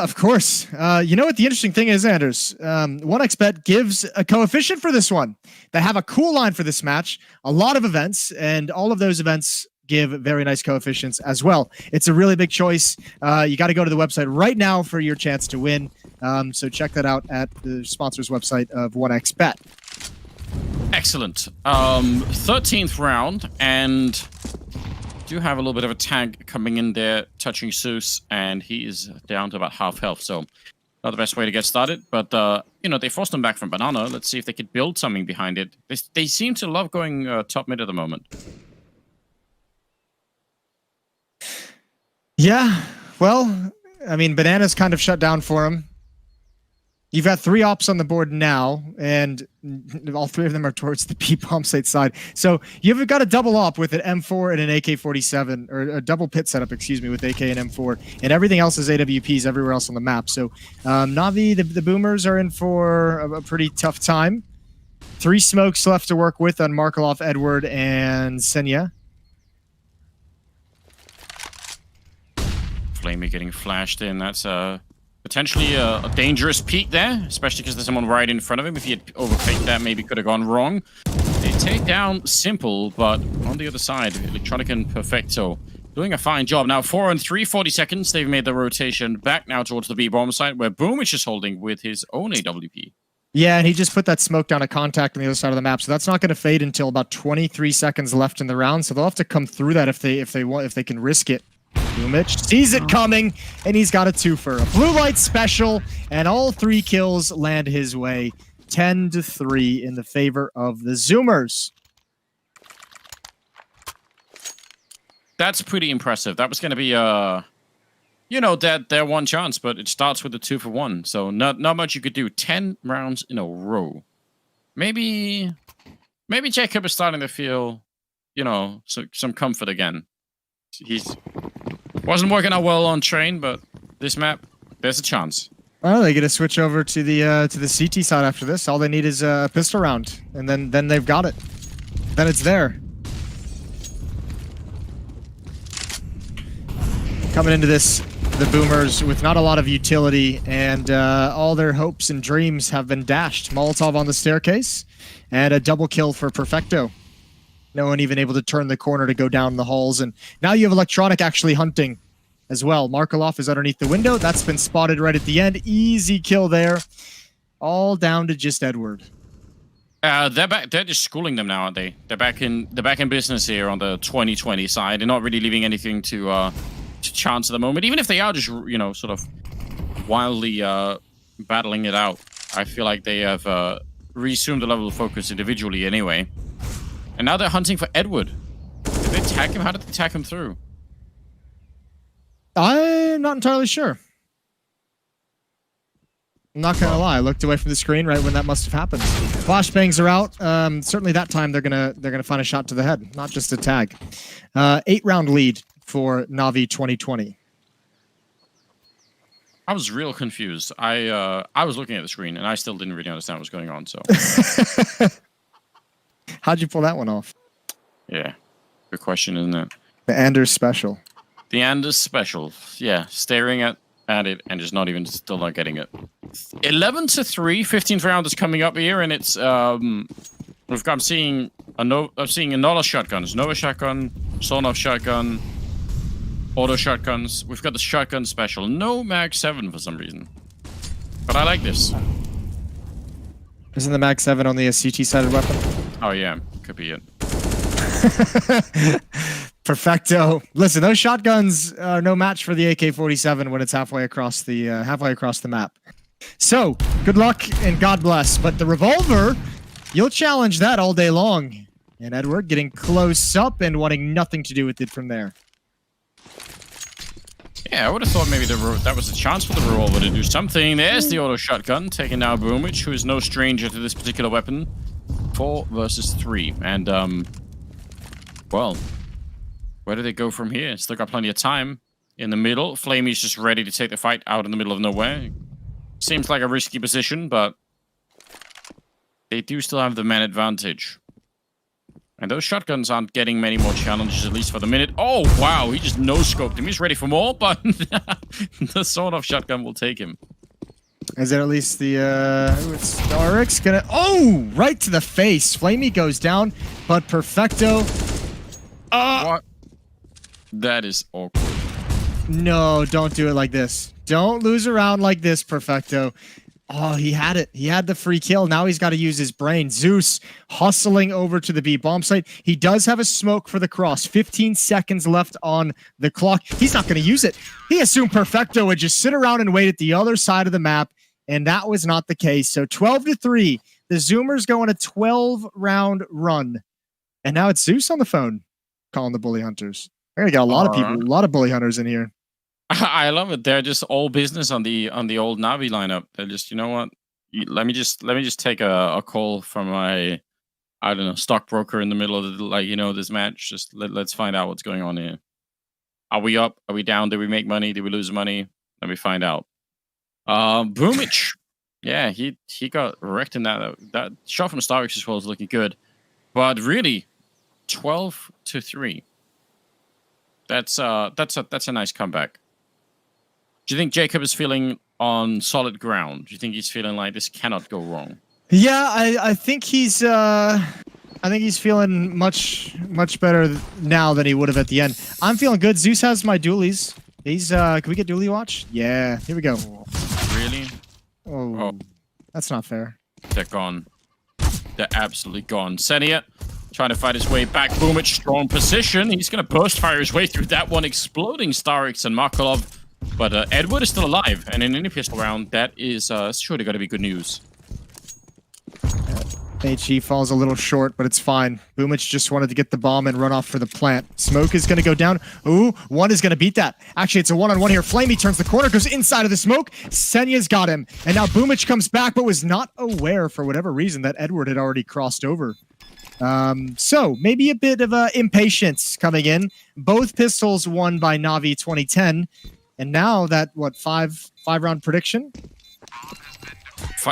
Of course. You know what the interesting thing is, Anders? 1xBet gives a coefficient for this one. They have a cool line for this match, a lot of events, and all of those events give very nice coefficients as well. It's a really big choice. You got to go to the website right now for your chance to win. So check that out at the sponsor's website of 1xBet. Excellent. 13th round, and do have a little bit of a tag coming in there, touching Zeus, and he is down to about half health. So Not the best way to get started, but you know, they forced them back from Banana. Let's see if they could build something behind it. They seem to love going top mid at the moment. Yeah, well, I mean, Banana's kind of shut down for him. You've got 3 ops on the board now, and all 3 of them are towards the B bomb site side. So you've got a double op with an M4 and an AK-47, or a double pit setup, excuse me, with AK and M4, and everything else is AWPs everywhere else on the map. So Na'Vi, the Boomers are in for a pretty tough time. 3 smokes left to work with on Markelov, Edward, and Senya. Flamey getting flashed in. That's potentially a dangerous peek there, especially because there's someone right in front of him. If he had overfaked that, maybe could have gone wrong. They take down Simple, but on the other side, Electronic and Perfecto doing a fine job. Now 4 and 3, 40 seconds. They've made the rotation back now towards the B-bomb site, where Boomich is holding with his own AWP. Yeah, and he just put that smoke down a contact on the other side of the map, so that's not going to fade until about 23 seconds left in the round. So they'll have to come through that if they can risk it. Boomich sees it coming, and he's got a 2-fer. A blue light special, and all 3 kills land his way. 10-3 in the favor of the Zoomers. That's pretty impressive. That was going to be, you know, their one chance, but it starts with the 2-for-1. So not much you could do. 10 rounds in a row. Maybe Jacob is starting to feel, you know, some comfort again. He's wasn't working out well on train, but this map, there's a chance. Well, they get to switch over to the CT side after this. All they need is a pistol round, and then they've got it. Then it's there. Coming into this, the Boomers with not a lot of utility, and all their hopes and dreams have been dashed. Molotov on the staircase, and a double kill for Perfecto. No one even able to turn the corner to go down the halls. And now you have Electronic actually hunting as well. Markelov is underneath the window. That's been spotted right at the end. Easy kill there. All down to just Edward. They're back. They're just schooling them now, aren't they? They're back in business here on the 2020 side. They're not really leaving anything to chance at the moment. Even if they are just, you know, sort of wildly battling it out. I feel like they have resumed the level of focus individually anyway. And now they're hunting for Edward. Did they tag him? How did they tag him through? I'm not entirely sure. I'm not gonna lie. I looked away from the screen right when that must have happened. Flashbangs are out. Certainly that time they're gonna find a shot to the head, not just a tag. 8-round lead for Na'Vi 2020. I was real confused. I was looking at the screen and I still didn't really understand what was going on. So. How'd you pull that one off? Yeah, good question, isn't it? The Anders special. The Anders special. Yeah, staring at it and just still not getting it. 11-3, 15th round is coming up here, and it's I'm seeing another shotguns, Nova shotgun, Sonov shotgun, auto shotguns. We've got the shotgun special. No Mag 7 for some reason, but I like this. Isn't the Mag 7 only a CT-sided weapon? Oh yeah, could be it. Perfecto. Listen, those shotguns are no match for the AK-47 when it's halfway across the map. So, good luck and God bless. But the revolver, you'll challenge that all day long. And Edward getting close up and wanting nothing to do with it from there. Yeah, I would have thought maybe that was a chance for the revolver to do something. There's the auto shotgun, taking down Boomich, who is no stranger to this particular weapon. 4 versus 3. And, well, where do they go from here? Still got plenty of time. In the middle, Flamey's just ready to take the fight out in the middle of nowhere. Seems like a risky position, but they do still have the man advantage. And those shotguns aren't getting many more challenges, at least for the minute. Oh, wow, he just no-scoped him. He's ready for more, but the sort-of shotgun will take him. Is it at least the, it's Starix gonna, oh, right to the face. Flamey goes down, but Perfecto. What? That is awkward. No, don't do it like this. Don't lose a round like this, Perfecto. Oh, he had it. He had the free kill. Now he's got to use his brain. Zeus hustling over to the B bomb site. He does have a smoke for the cross. 15 seconds left on the clock. He's not going to use it. He assumed Perfecto would just sit around and wait at the other side of the map, and that was not the case. So 12-3. The Zoomers go on a 12-round run. And now it's Zeus on the phone calling the bully hunters. We're going to get a lot of people, a lot of bully hunters in here. I love it. They're just all business on the old Navi lineup. They're just, you know what? Let me just take a call from my, I don't know, stockbroker in the middle of the, this match. Just let's find out what's going on here. Are we up? Are we down? Did we make money? Did we lose money? Let me find out. Boomich. Yeah, he got wrecked in that shot from Starix as well is looking good. But really, 12-3. That's a nice comeback. Do you think Jacob is feeling on solid ground? Do you think he's feeling like this cannot go wrong? Yeah, I think he's feeling much better now than he would have at the end. I'm feeling good. Zeus has my dualies. He's can we get dually watch? Yeah, here we go. Really? Oh, that's not fair. They're gone. They're absolutely gone. Senia trying to fight his way back. Boomich, strong position. He's going to burst fire his way through that one, exploding Starix and Markolov. But Edward is still alive, and in any pistol round, that is surely going to be good news. HE falls a little short, but it's fine. Boomich just wanted to get the bomb and run off for the plant. Smoke is going to go down. Ooh, one is going to beat that. Actually, it's a one-on-one here. Flamey turns the corner, goes inside of the smoke. Senia's got him. And now Boomich comes back, but was not aware, for whatever reason, that Edward had already crossed over. So maybe a bit of impatience coming in. Both pistols won by Navi 2010. And now that, what, five round prediction?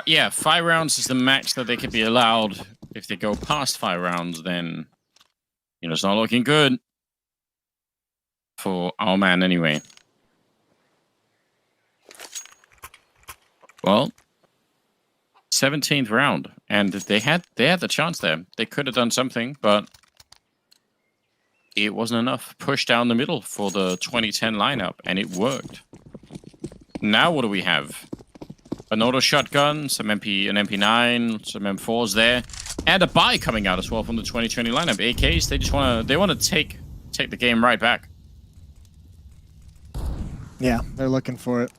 Yeah, 5 rounds is the max that they could be allowed. If they go past 5 rounds, then, it's not looking good for our man anyway. Well, 17th round, and they had the chance there. They could have done something, but it wasn't enough. Push down the middle for the 2010 lineup, and it worked. Now what do we have? An auto shotgun, an MP9, some M4s there, and a buy coming out as well from the 2020 lineup. AKs, they want to take the game right back. Yeah, they're looking for it.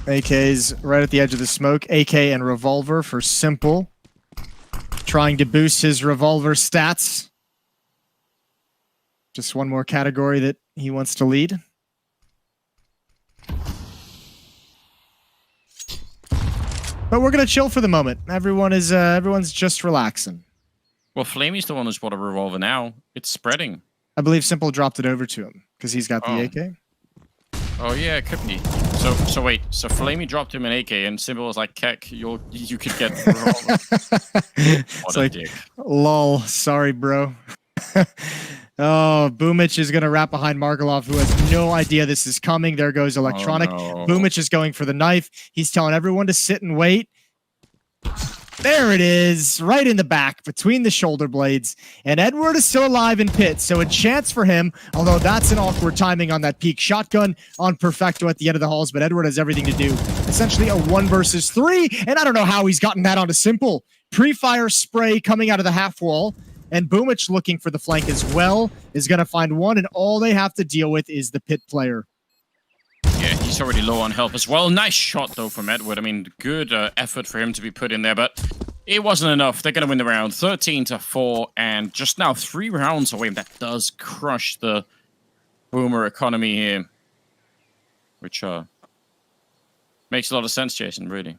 AK's right at the edge of the smoke. AK and revolver for Simple. Trying to boost his revolver stats. Just one more category that he wants to lead. But we're gonna chill for the moment. Everyone's just relaxing. Well, Flamey's the one who's bought a revolver now. It's spreading. I believe Simple dropped it over to him because he's got the AK. Oh yeah, it could be. So wait. So Flamey dropped him an AK, and Simple was like, "Keck, you could get the revolver." What a dick. Lol. Sorry, bro. Oh, Boomich is going to wrap behind Markolov, who has no idea this is coming. There goes Electronic. Oh, no. Boomich is going for the knife. He's telling everyone to sit and wait. There it is, right in the back, between the shoulder blades. And Edward is still alive in pit, so a chance for him, although that's an awkward timing on that peak shotgun on Perfecto at the end of the halls, but Edward has everything to do. Essentially a 1 versus 3, and I don't know how he's gotten that onto Simple. Pre-fire spray coming out of the half wall. And Boomich, looking for the flank as well, is going to find one, and all they have to deal with is the pit player. Yeah, he's already low on health as well. Nice shot, though, from Edward. I mean, good effort for him to be put in there, but it wasn't enough. They're going to win the round 13-4, and just now 3 rounds away. That does crush the Boomer economy here, which makes a lot of sense, Jason, really.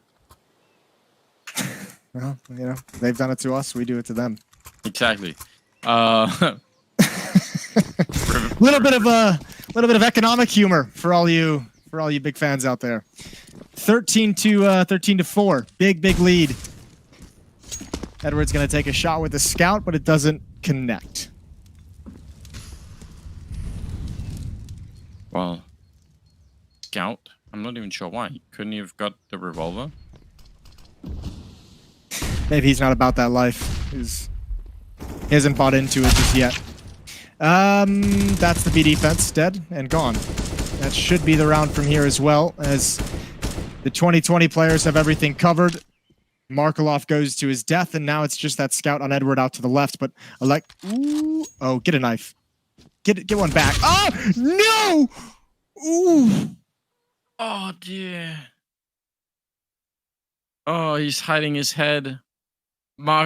Well, they've done it to us. We do it to them. Exactly. little bit of economic humor for all you big fans out there. 13-4. Big lead. Edward's going to take a shot with the scout, but it doesn't connect. Well, scout. I'm not even sure why. Couldn't he have got the revolver? Maybe he's not about that life. He hasn't bought into it just yet. That's the B defense, dead and gone. That should be the round from here as well, as The 2020 players have everything covered. Markelov goes to his death, and now it's just that scout on Edward out to the left. But ooh, oh, get a knife. Get one back. Oh no! Ooh. Oh dear. Oh, he's hiding his head.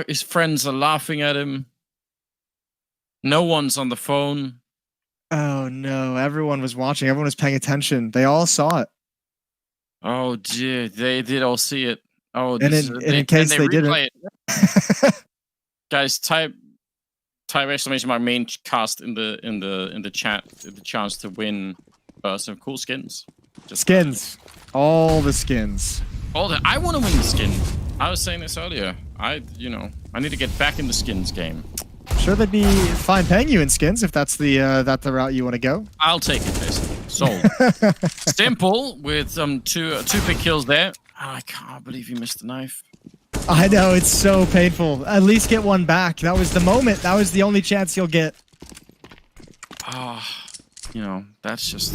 His friends are laughing at him. No one's on the phone. Oh no! Everyone was watching. Everyone was paying attention. They all saw it. Oh dear, they did all see it. Oh, And in case they didn't, it. Guys, type exclamation mark main cast in the chat. The chance to win some cool skins. Just skins, all the skins. I want to win the skin. I was saying this earlier. I need to get back in the skins game. Sure, they'd be fine paying you in skins if that's the route you want to go. I'll take it, basically. Sold. Simple with two big kills there. Oh, I can't believe you missed the knife. I know, it's so painful. At least get one back. That was the moment. That was the only chance you'll get. Ah, that's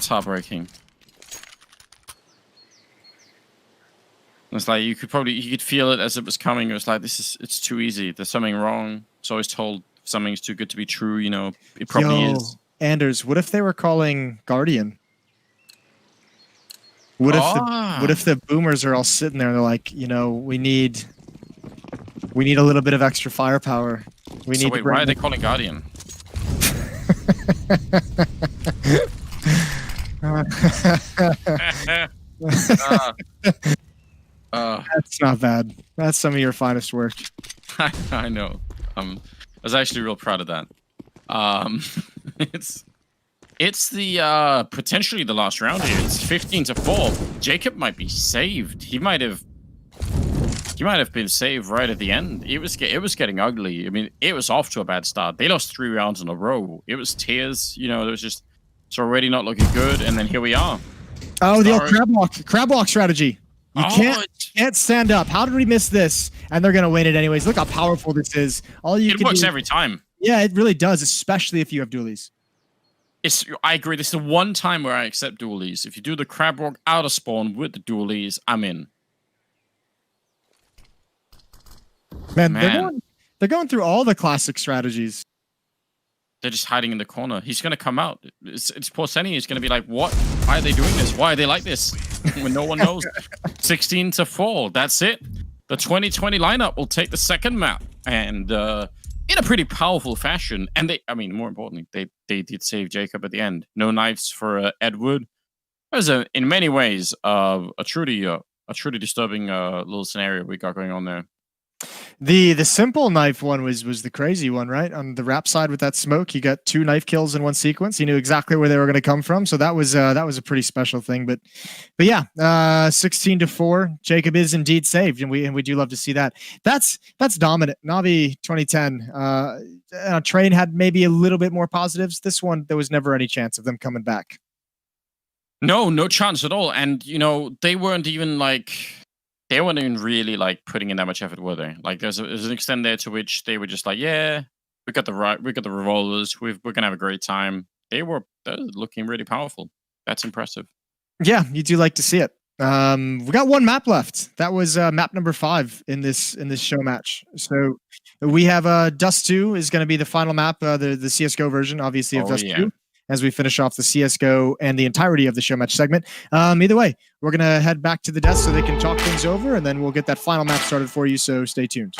heartbreaking. It's like you could feel it as it was coming. It was like, it's too easy. There's something wrong. It's always told something's too good to be true. It probably is. Anders, what if they were calling Guardian? What if the boomers are all sitting there and they're like, we need a little bit of extra firepower. Wait, why are they calling Guardian? That's not bad. That's some of your finest work. I know. I was actually real proud of that. It's the potentially the last round here. It's 15-4. Jacob might be saved. He might have been saved right at the end. It was getting ugly. I mean, it was off to a bad start. They lost 3 rounds in a row. It was tears. It was just it's already not looking good. And then here we are. Oh, the old crab walk strategy. You can't stand up. How did we miss this? And they're gonna win it anyways. Look how powerful this is. It works every time. Yeah, it really does, especially if you have dualies. I agree. This is the one time where I accept dualies. If you do the crab walk out of spawn with the dualies, I'm in. Man. They're going through all the classic strategies. They're just hiding in the corner. He's going to come out. It's poor Senny. He's going to be like, what? Why are they doing this? Why are they like this? When no one knows. 16-4. That's it. The 2020 lineup will take the second map. And in a pretty powerful fashion. And more importantly, they did save Jacob at the end. No knives for Edward. It was in many ways a truly disturbing little scenario we got going on there. The simple knife one was the crazy one, right? On the rap side with that smoke, he got 2 knife kills in one sequence. He knew exactly where they were going to come from, so that was a pretty special thing. But yeah, 16-4. Jacob is indeed saved, and we do love to see that. That's dominant. Navi 2010. Train had maybe a little bit more positives. This one, there was never any chance of them coming back. No chance at all. And they weren't even really putting in that much effort, were they? Like there's an extent there to which they were just like, yeah, we got the revolvers, we're gonna have a great time. They're looking really powerful. That's impressive. Yeah, you do like to see it. We got one map left. That was map number 5 in this show match. So we have Dust 2 is going to be the final map, the CS:GO version, obviously, of Dust 2. As we finish off the CS:GO and the entirety of the show match segment. Either way, we're going to head back to the desk so they can talk things over, and then we'll get that final map started for you, so stay tuned.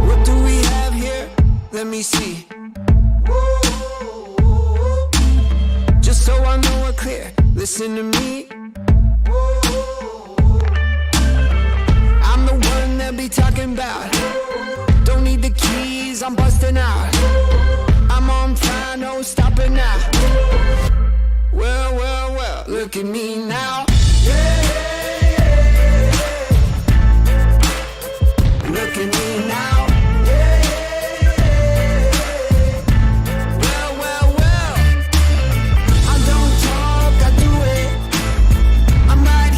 What do we have here? Let me see. Just so I know we're clear, listen to me. I'm the one they'll be talking about. Don't need the keys, I'm busting out. I'm on fire, no stopping now. Well, look at me now. Look at me now. I don't talk, I do it. I'm right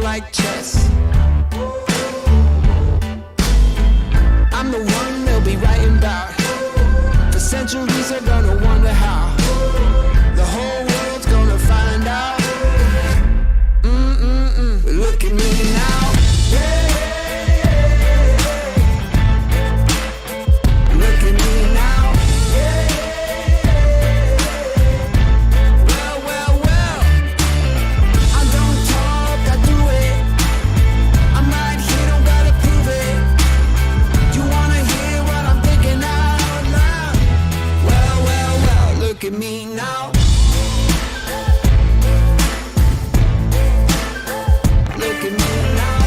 like chess. I'm the one they'll be writing about. For centuries they're gonna wonder how. The whole world's gonna find out. Look at me now. Look at me now. Well, I don't talk, I do it. I'm right here, don't gotta prove it. You wanna hear what I'm thinking out loud? Well, look at me now. Look at me now.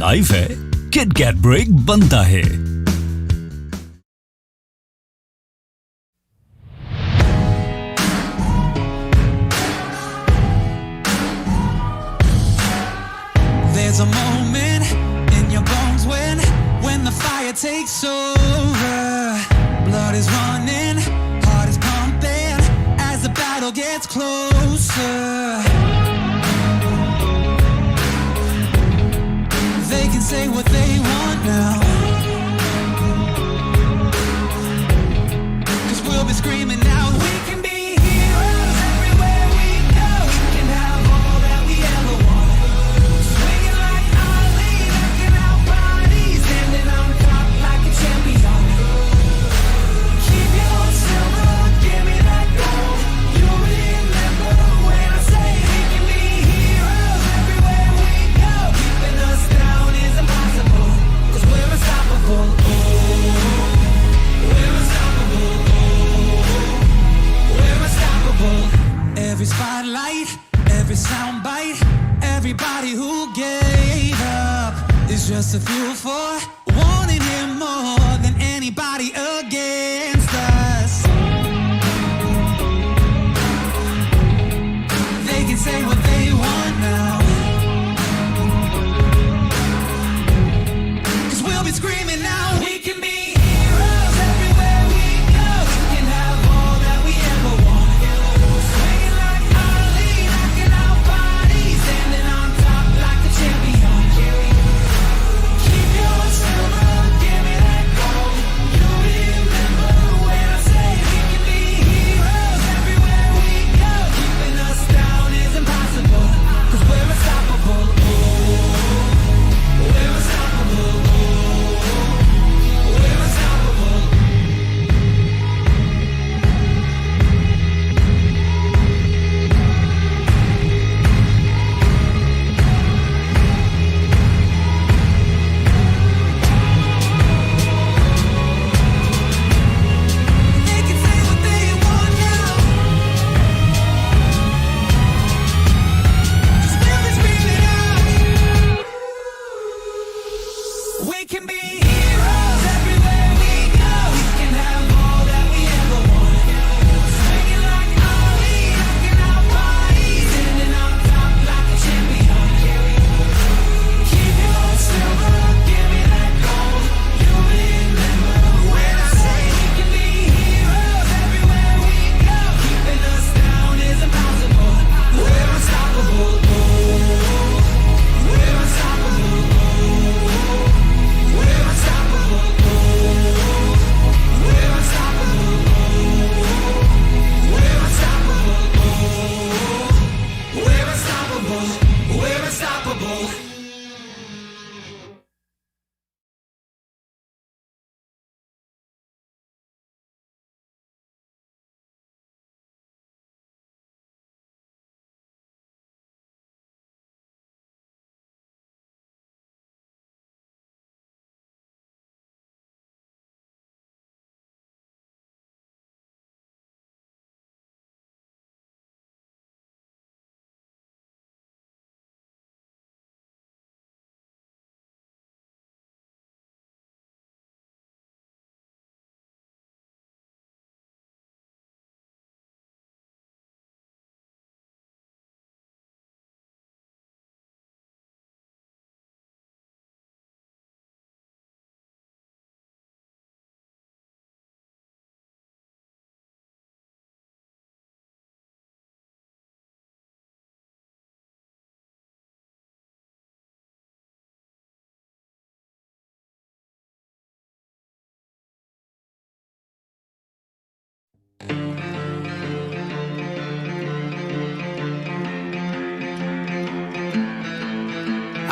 Life है, Kit Kat break बनता है। There's a moment in your bones when the fire takes over. Blood is running, heart is pumping as the battle gets closer. They can say what they want now, 'cause we'll be screaming now. We can be heroes everywhere we go. We can have all that we ever want. Swinging like Ali, rocking our bodies, standing on top like a champion. Keep your silver, give me that gold. You remember when I say we can be heroes everywhere we go. Keeping us down is impossible, 'cause we're unstoppable. We're unstoppable. We're unstoppable. Every spotlight, every soundbite, everybody who gave up is just a fuel for wanting him more than anybody against us. They can say what they want now, 'cause we'll be screaming now. We can be heroes everywhere we go. We can have all that we ever want. Swinging like Ali, rocking our bodies, standing on top like a champion. Keep your silver, give me that gold. You remember when I say we can be heroes everywhere we go. Keeping us down is impossible, 'cause we're unstoppable. We're unstoppable. We're unstoppable. They can say what they want now, 'cause we'll be screaming out. We can be heroes everywhere we go. We can have all that we ever want. Swinging like Ali, rocking our bodies, standing on top like a champion. Keep your silver, give me that gold. You remember when I say we can be heroes everywhere we go. Keeping us down is impossible. We're unstoppable. We're unstoppable. We're unstoppable. We're unstoppable. We're unstoppable. We're unstoppable. We're unstoppable.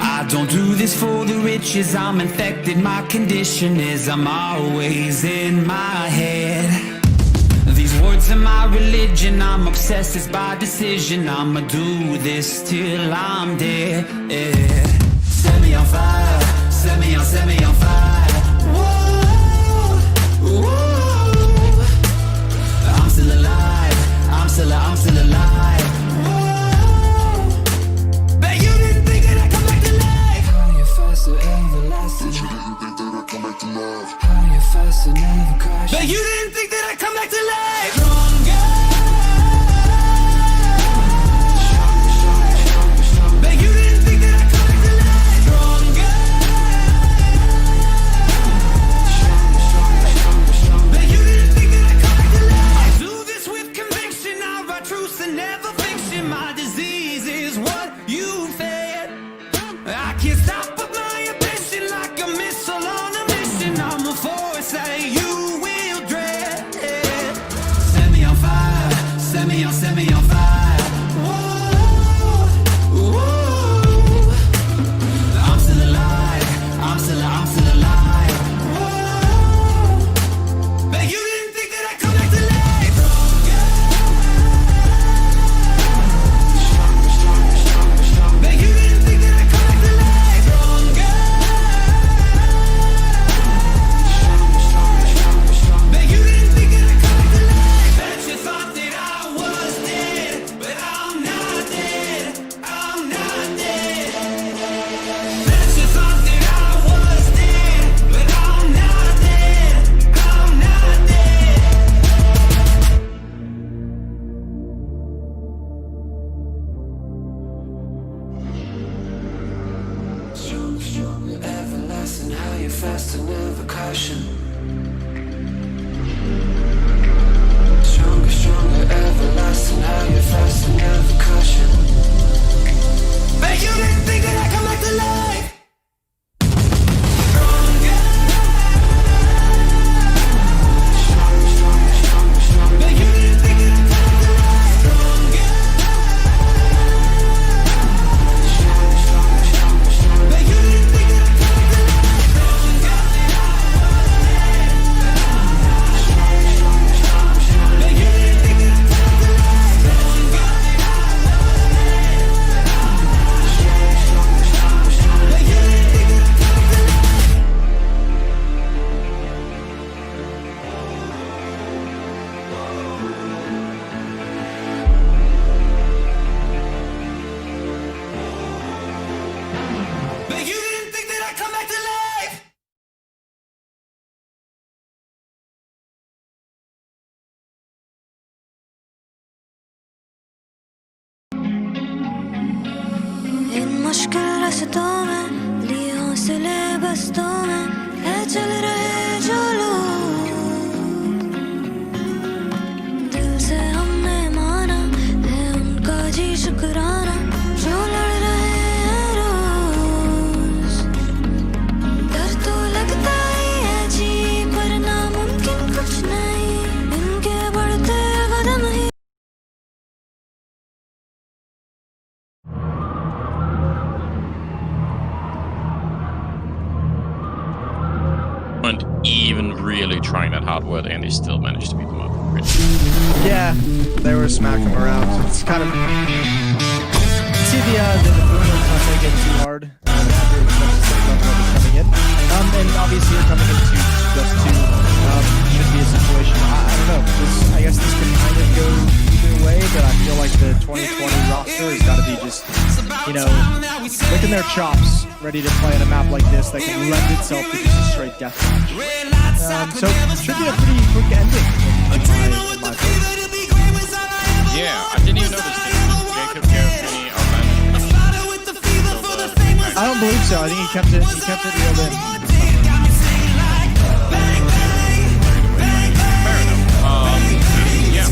I don't do this for the riches, I'm infected. My condition is I'm always in my head. These words are my religion, I'm obsessed, it's by decision. I'ma do this till I'm dead. Set me on fire, set me on fire. Whoa, whoa. I'm still alive, I'm still alive. Whoa. Bet you didn't think that I'd come back to life. How you faster But you didn't think that I'd come back to life. Stronger. But you didn't think that I'd come back to life. Stronger. But you didn't think that I'd come back to life. I do this with conviction. I write truths and never fiction. My disease is what you fed. I can't stop but my ambition like a missile on a mission. I'm a force that you will dread. Set me on fire, set me on fire. Whoa, whoa. I'm still alive, I'm still alive. Whoa. But you didn't think that I'd come back to life. But you didn't think that I'd come back to life. But you didn't think that I'd come back to life. Bet you thought that I was dead, but I'm not dead. I'm not dead. Bet you thought that I was dead, but I'm not dead. I'm not dead. Stronger, everlasting, how you fast and never caution. Stronger, everlasting, how you fast and never caution. But you didn't think that I'd come back to life. Stronger. But you didn't think that I'd come back to life. Stronger. But you didn't think that I'd come back to life. But you didn't think that I'd come back to life. But you didn't think that I'd come back to life. But you didn't think that I'd come back to life. इन मुश्किल रास्तों में लिए हौसले बस्तों में है चल रहे जो लोग दिल से हमने माना है उनका जी शुक्राना जो लड़ रहे हैं रोज डर तो लगता ही है जी पर नामुमकिन कुछ नहीं इनके बढ़ते कदम ही weren't even really trying that hard work, and they still managed to beat them up. Yeah, they were smacking them around. So it's kind of see the Boomers not taking it too hard. Coming in, and obviously you're coming into just two. Should be a situation. I don't know. I guess this could kind of go either way, but I feel like the 2020 roster has got to be just, you know, licking their chops, ready to play on a map like this that can lend itself to just a straight deathmatch. So it should be a pretty quick ending in my opinion. Yeah, I didn't even notice that Jacob gave any outlandish. I don't believe so. I think he kept it reeled in. Fair enough. Yeah.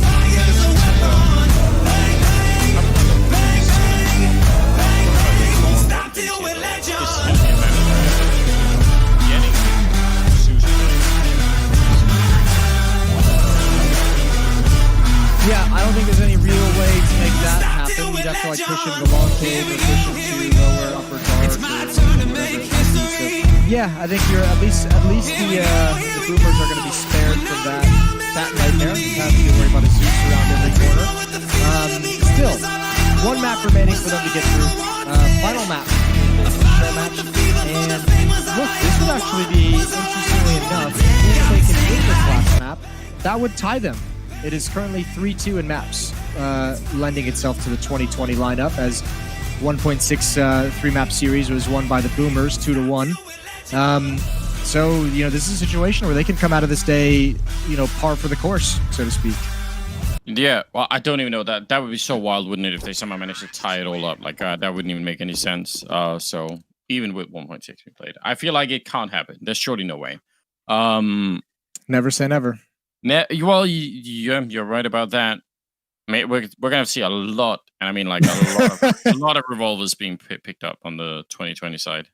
Yeah, I don't think there's any real way to make that happen. You'd have to like push him to long cave or push him to lower upper dark or whatever. So, yeah, I think you're at least the Boomers are going to be spared from that nightmare. You have to worry about a Zeus around every corner. Still, one map remaining for them to get through. Final map. Short match. And look, this would actually be, interestingly enough, if they can win this last map, that would tie them. It is currently 3-2 in maps, lending itself to the 2020 lineup as 1.6 3-map series was won by the Boomers 2-1. So, you know, this is a situation where they can come out of this day, you know, par for the course, so to speak. Yeah, well, I don't even know that. That would be so wild, wouldn't it, if they somehow managed to tie it all up? Like, that wouldn't even make any sense. So, even with 1.6 being played, I feel like it can't happen. There's surely no way. Never say never. Well, you're right about that. We're gonna see a lot, and I mean like a lot of revolvers being picked up on the 2020 side.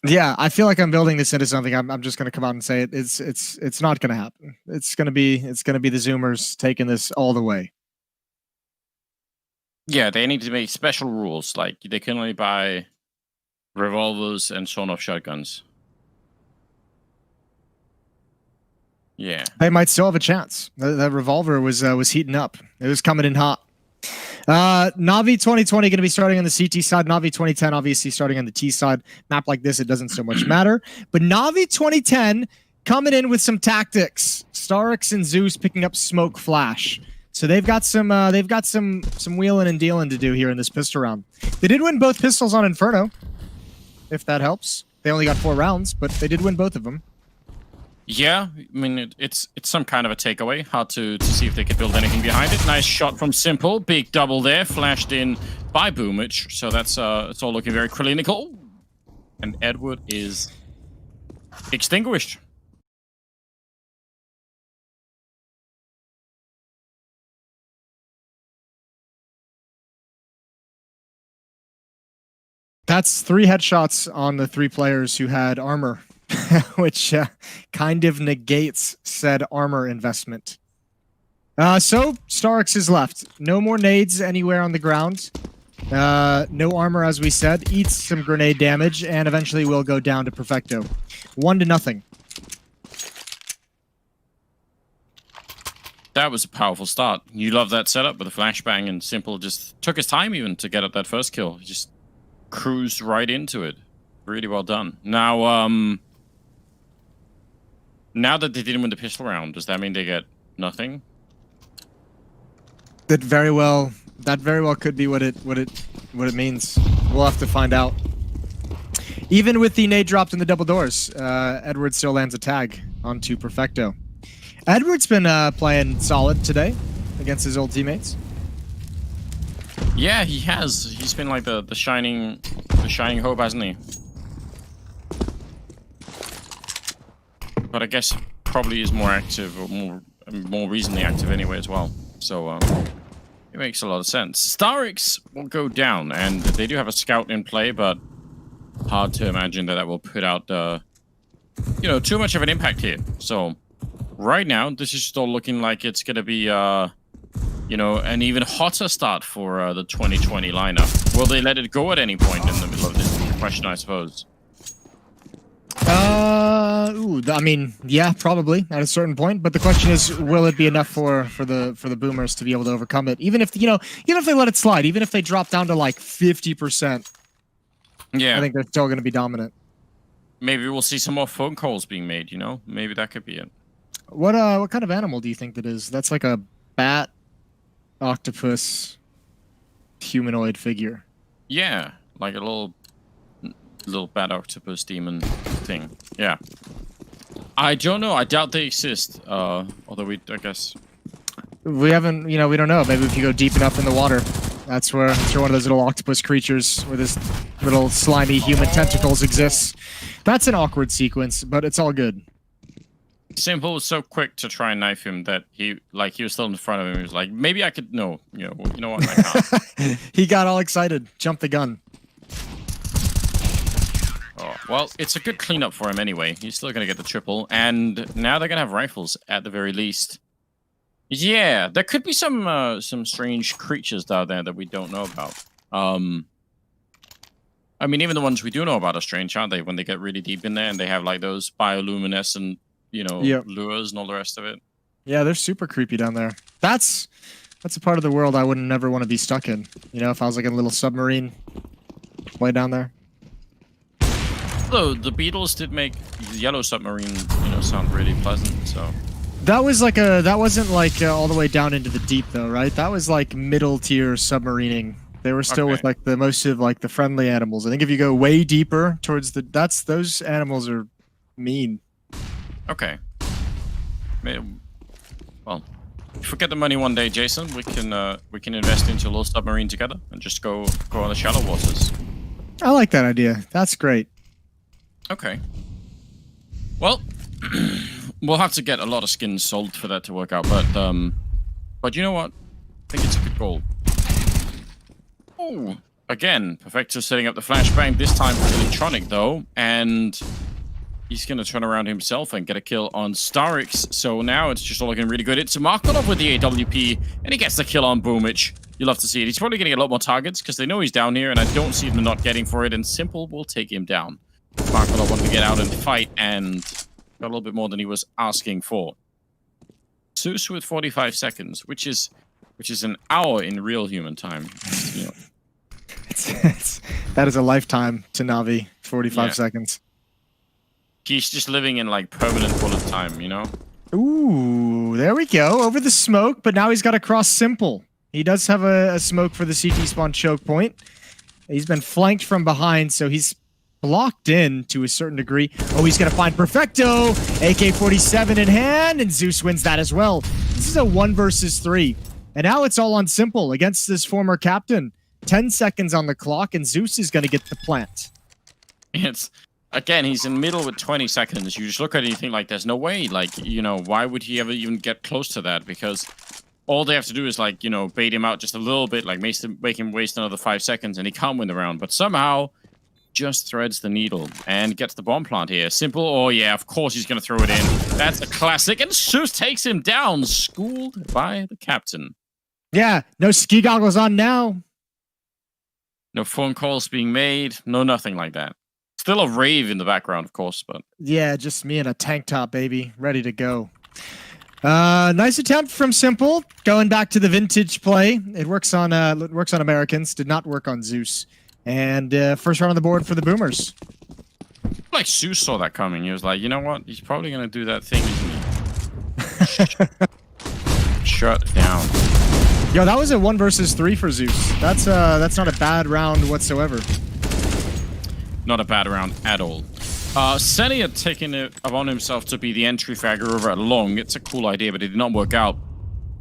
Yeah, I feel like I'm building this into something. I'm just gonna come out and say it. It's not gonna happen. It's gonna be the Zoomers taking this all the way. Yeah, they need to make special rules. Like they can only buy revolvers and sawn-off shotguns. Yeah, they might still have a chance. That revolver was heating up. It was coming in hot. Navi 2020 going to be starting on the CT side. Navi 2010 obviously starting on the T side. Map like this, it doesn't so much matter. But Navi 2010 coming in with some tactics. Starix and Zeus picking up smoke flash. So they've got some wheeling and dealing to do here in this pistol round. They did win both pistols on Inferno, if that helps. They only got 4 rounds, but they did win both of them. Yeah, I mean, it's some kind of a takeaway. Hard to see if they could build anything behind it. Nice shot from Simple. Big double there, flashed in by Boomich. So that's it's all looking very clinical. And Edward is extinguished. That's 3 headshots on the 3 players who had armor. Which kind of negates said armor investment. So Starix is left. No more nades anywhere on the ground. No armor, as we said. Eats some grenade damage, and eventually will go down to Perfecto. 1-0. That was a powerful start. You love that setup with a flashbang, and Simple just took his time even to get up that first kill. He just cruised right into it. Really well done. Now that they didn't win the pistol round, does that mean they get nothing? That very well could be what it means. We'll have to find out. Even with the nade dropped in the double doors, Edward still lands a tag onto Perfecto. Edward's been playing solid today against his old teammates. Yeah, he has. He's been like the shining hope, hasn't he? But I guess probably is more active, or more recently active anyway as well. So it makes a lot of sense. Starix will go down, and they do have a scout in play, but hard to imagine that will put out too much of an impact here. So right now, this is still looking like it's gonna be an even hotter start for the 2020 lineup. Will they let it go at any point in the middle of this question, I suppose? I mean, yeah, probably at a certain point. But the question is, will it be enough for the Boomers to be able to overcome it? Even if even if they let it slide, even if they drop down to like 50%, yeah, I think they're still going to be dominant. Maybe we'll see some more phone calls being made. Maybe that could be it. What kind of animal do you think that is? That's like a bat, octopus, humanoid figure. Yeah, like a little bat octopus demon thing. Yeah. I don't know. I doubt they exist. Although I guess we haven't. We don't know. Maybe if you go deep enough in the water, that's where I'm sure one of those little octopus creatures with his little slimy human tentacles exists. That's an awkward sequence, but it's all good. Simple was so quick to try and knife him that he was still in front of him. He was like, maybe I could. No, you know what? I can't. He got all excited, jumped the gun. Oh, well, it's a good cleanup for him anyway. He's still going to get the triple. And now they're going to have rifles at the very least. Yeah, there could be some strange creatures out there that we don't know about. I mean, even the ones we do know about are strange, aren't they? When they get really deep in there and they have like those bioluminescent, lures and all the rest of it. Yeah, they're super creepy down there. That's a part of the world I would never want to be stuck in. If I was like in a little submarine way down there. Although the Beatles did make Yellow Submarine, sound really pleasant. So that wasn't like all the way down into the deep though, right? That was like middle tier submarining. They were still with like the most of like the friendly animals. I think if you go way deeper towards those animals are mean. Okay. Well, if we get the money one day, Jason, we can invest into a little submarine together and just go on the shallow waters. I like that idea. That's great. Okay. Well, we'll have to get a lot of skins sold for that to work out, but you know what? I think it's a good goal. Oh, again, Perfecto setting up the flashbang, this time for Electronic though, and he's going to turn around himself and get a kill on Starix. So now it's just all looking really good. It's Markelov with the AWP, and he gets the kill on Boomich. You love to see it. He's probably going to get a lot more targets because they know he's down here, and I don't see them not getting for it, and Simple will take him down. Markelov wanted to get out and fight, and got a little bit more than he was asking for. Zeus with 45 seconds, which is an hour in real human time. You know. That is a lifetime to Na'Vi. 45 seconds. He's just living in like permanent bullet time, you know? Ooh, there we go. Over the smoke, but now he's got to cross Simple. He does have a smoke for the CT spawn choke point. He's been flanked from behind, so he's blocked in to a certain degree. Oh, he's going to find Perfecto. AK-47 in hand, and Zeus wins that as well. This is a 1 versus 3. And now it's all on Simple against this former captain. 10 seconds on the clock, and Zeus is going to get the plant. Again, he's in middle with 20 seconds. You just look at it and you think, like, there's no way. Like, you know, why would he ever even get close to that? Because all they have to do is, like, you know, bait him out just a little bit, like, make him waste another 5 seconds, and he can't win the round. But somehow, just threads the needle and gets the bomb plant here. Simple. Oh, yeah, of course he's going to throw it in. That's a classic. And Zeus takes him down, schooled by the captain. Yeah, no ski goggles on now. No phone calls being made. No nothing like that. Still a rave in the background, of course, but... Yeah, just me in a tank top, baby. Ready to go. Nice attempt from Simple. Going back to the vintage play. It works on Americans. Did not work on Zeus. And first round on the board for the Boomers. Like Zeus saw that coming. He was like, you know what? He's probably going to do that thing, isn't he? Shut down. Yo, that was a 1 versus 3 for Zeus. That's not a bad round whatsoever. Not a bad round at all. Senny had taken it upon himself to be the entry fragger over at Long. It's a cool idea, but it did not work out.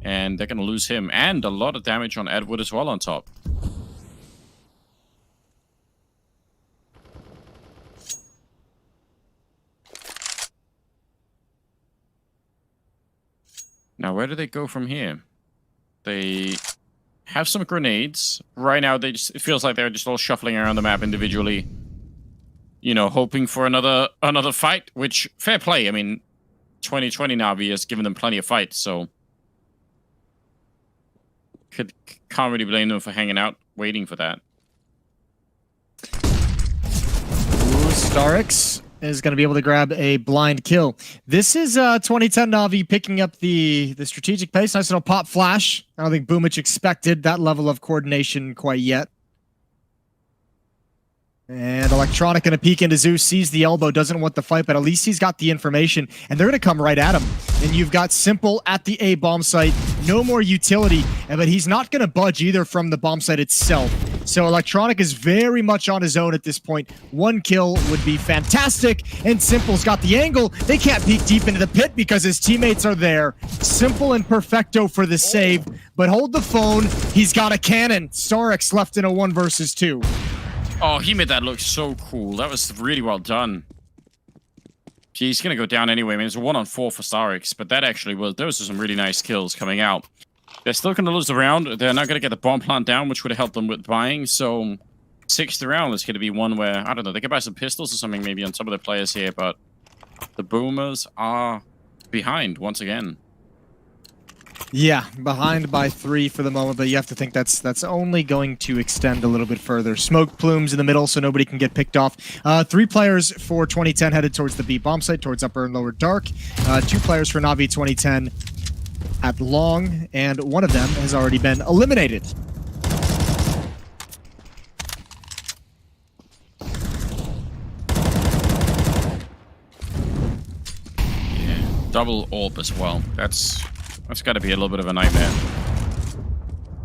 And they're going to lose him. And a lot of damage on Edward as well on top. Now, where do they go from here? They have some grenades. Right now, it feels like they're just all shuffling around the map individually. You know, hoping for another fight, which, fair play. I mean, 2020 Na'Vi has given them plenty of fights, so... Can't really blame them for hanging out, waiting for that. Ooh, Starix is going to be able to grab a blind kill. This is 2010 Na'Vi picking up the strategic pace. Nice little pop flash. I don't think Boomich expected that level of coordination quite yet. And Electronic going to peek into Zeus, sees the elbow, doesn't want the fight, but at least he's got the information, and they're going to come right at him. And you've got Simple at the A bomb site, no more utility, but he's not going to budge either from the bomb site itself. So Electronic is very much on his own at this point. 1 kill would be fantastic, and Simple's got the angle. They can't peek deep into the pit because his teammates are there. Simple and Perfecto for the save, but hold the phone. He's got a cannon. Starix left in a 1 versus 2. Oh, he made that look so cool. That was really well done. He's going to go down anyway. I mean, it's a 1-on-4 for Starix, but that actually was... Those are some really nice kills coming out. They're still going to lose the round. They're not going to get the bomb plant down, which would have helped them with buying. So, 6th round is going to be one where, I don't know, they could buy some pistols or something maybe on some of the players here, but the Boomers are behind once again. Yeah, behind by 3 for the moment, but you have to think that's only going to extend a little bit further. Smoke plumes in the middle so nobody can get picked off. 3 players for 2010 headed towards the B bomb site, towards upper and lower dark. 2 players for Na'Vi 2010 at long, and one of them has already been eliminated. Yeah, double orb as well. That's got to be a little bit of a nightmare.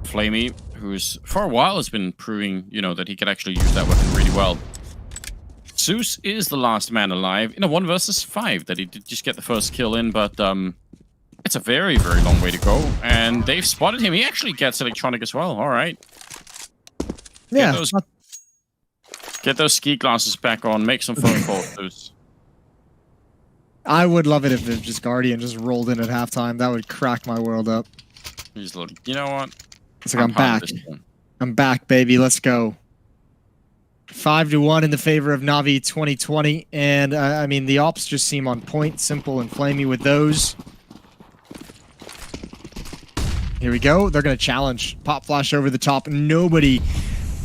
Flamey, who's for a while has been proving, you know, that he can actually use that weapon really well. Zeus is the last man alive in a 1 versus 5 that he did just get the first kill in, but it's a very, very long way to go. And they've spotted him. He actually gets electronic as well. All right. Yeah. Get those ski glasses back on. Make some phone calls, Zeus. I would love it if just Guardian just rolled in at halftime. That would crack my world up. He's like, you know what? It's like, I'm back. I'm back, baby. Let's go. 5-1 in the favor of Na'Vi 2020. And, I mean, the ops just seem on point, simple and flamey with those. Here we go. They're going to challenge. Pop flash over the top. Nobody.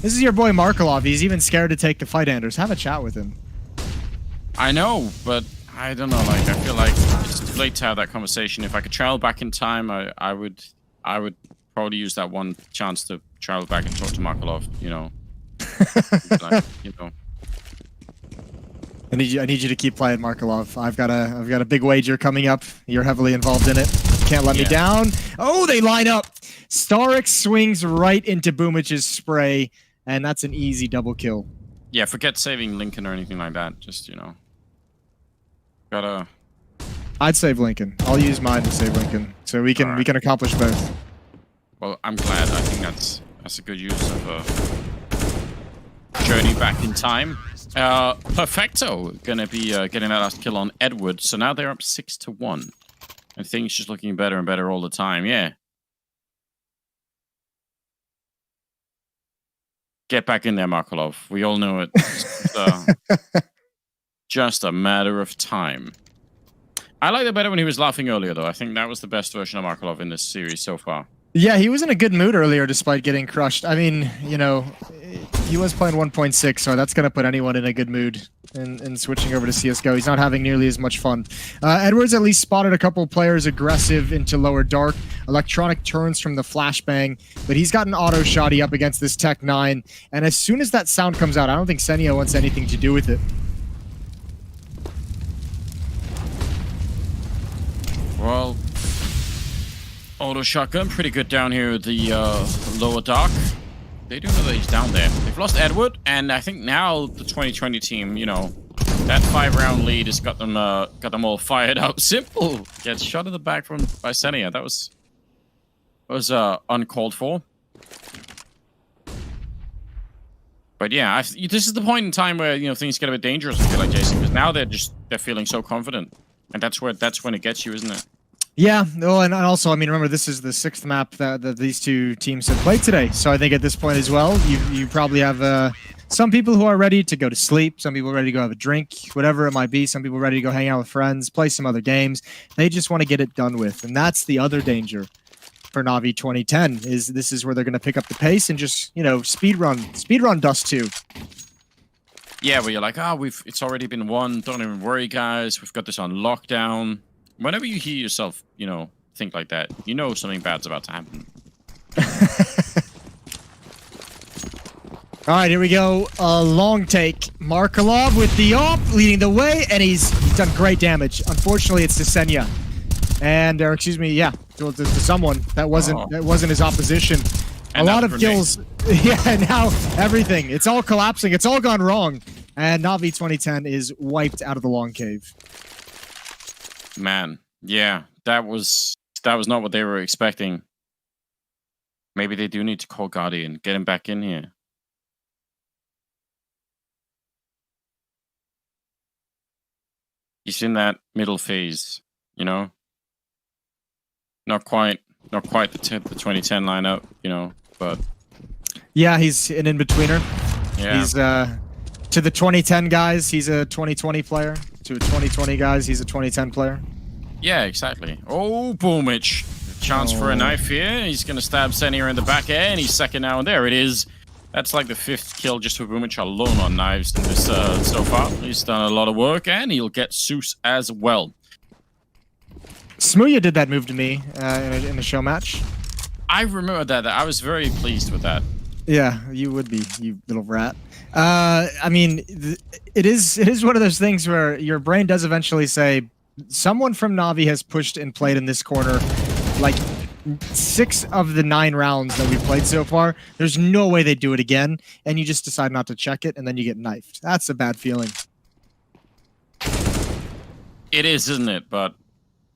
This is your boy Markelov. He's even scared to take the fight, Anders. Have a chat with him. I know, but I don't know. Like, I feel like it's too late to have that conversation. If I could travel back in time, I would probably use that one chance to travel back and talk to Markelov. You know, like, you know. I need you to keep playing, Markelov. I've got a big wager coming up. You're heavily involved in it. Can't let me down. Oh, they line up. Starix swings right into Boomich's spray, and that's an easy double kill. Yeah, forget saving Lincoln or anything like that. Just, you know, gotta. I'd save Lincoln. I'll use mine to save Lincoln, so we can accomplish both. Well, I'm glad. I think that's a good use of a journey back in time. Perfecto gonna be getting that last kill on Edward. So now they're up 6-1, and things just looking better and better all the time. Yeah. Get back in there, Markelov. We all know it. Just a matter of time. I like it better when he was laughing earlier, though. I think that was the best version of Markelov in this series so far. Yeah, he was in a good mood earlier despite getting crushed. I mean, you know, he was playing 1.6, so that's going to put anyone in a good mood in switching over to CSGO. He's not having nearly as much fun. Edwards at least spotted a couple players aggressive into lower dark. Electronic turns from the flashbang, but he's got an auto shotty up against this Tech 9, and as soon as that sound comes out, I don't think Senia wants anything to do with it. Well, auto shotgun, pretty good down here at the lower dark. They do know that he's down there. They've lost Edward, and I think now the 2020 team, you know, that 5-round lead has got them all fired up. Simple gets shot in the back by Senia. That was uncalled for. But yeah, this is the point in time where, you know, things get a bit dangerous. I feel like, Jason, because now they're feeling so confident, and that's when it gets you, isn't it? Yeah, well, and also, I mean, remember, this is the 6th map that these two teams have played today. So I think at this point as well, you probably have some people who are ready to go to sleep, some people ready to go have a drink, whatever it might be. Some people ready to go hang out with friends, play some other games. They just want to get it done with. And that's the other danger for Na'Vi 2010, is this is where they're going to pick up the pace and just, you know, speedrun Dust 2. Yeah, where you're like, it's already been won. Don't even worry, guys. We've got this on lockdown. Whenever you hear yourself, you know, think like that, you know something bad's about to happen. All right, here we go. A long take. Markelov with the op, leading the way, and he's done great damage. Unfortunately, it's to Senia. And, or excuse me, yeah, to someone that wasn't his opposition. And a lot of kills. Yeah, now everything. It's all collapsing. It's all gone wrong. And Na'Vi 2010 is wiped out of the long cave. Man, yeah, that was not what they were expecting. Maybe they do need to call Guardian, get him back in here. He's in that middle phase, you know. Not quite the 2010 lineup, you know, but yeah, he's an in-betweener. Yeah. He's to the 2010 guys, he's a 2020 player. To 2020 guys, he's a 2010 player. Yeah, exactly. Oh, Boomich. Chance for a knife here. He's going to stab Senia in the back air, and he's second now, and there it is. That's like the 5th kill just for Boomich alone on knives in this so far. He's done a lot of work, and he'll get Zeus as well. Smooya did that move to me in a show match. I remember that. I was very pleased with that. Yeah, you would be, you little rat. I mean, it is one of those things where your brain does eventually say, someone from Na'Vi has pushed and played in this corner like 6 of the 9 rounds that we've played so far, there's no way they do it again, and you just decide not to check it, and then you get knifed. That's a bad feeling. It is, isn't it? But,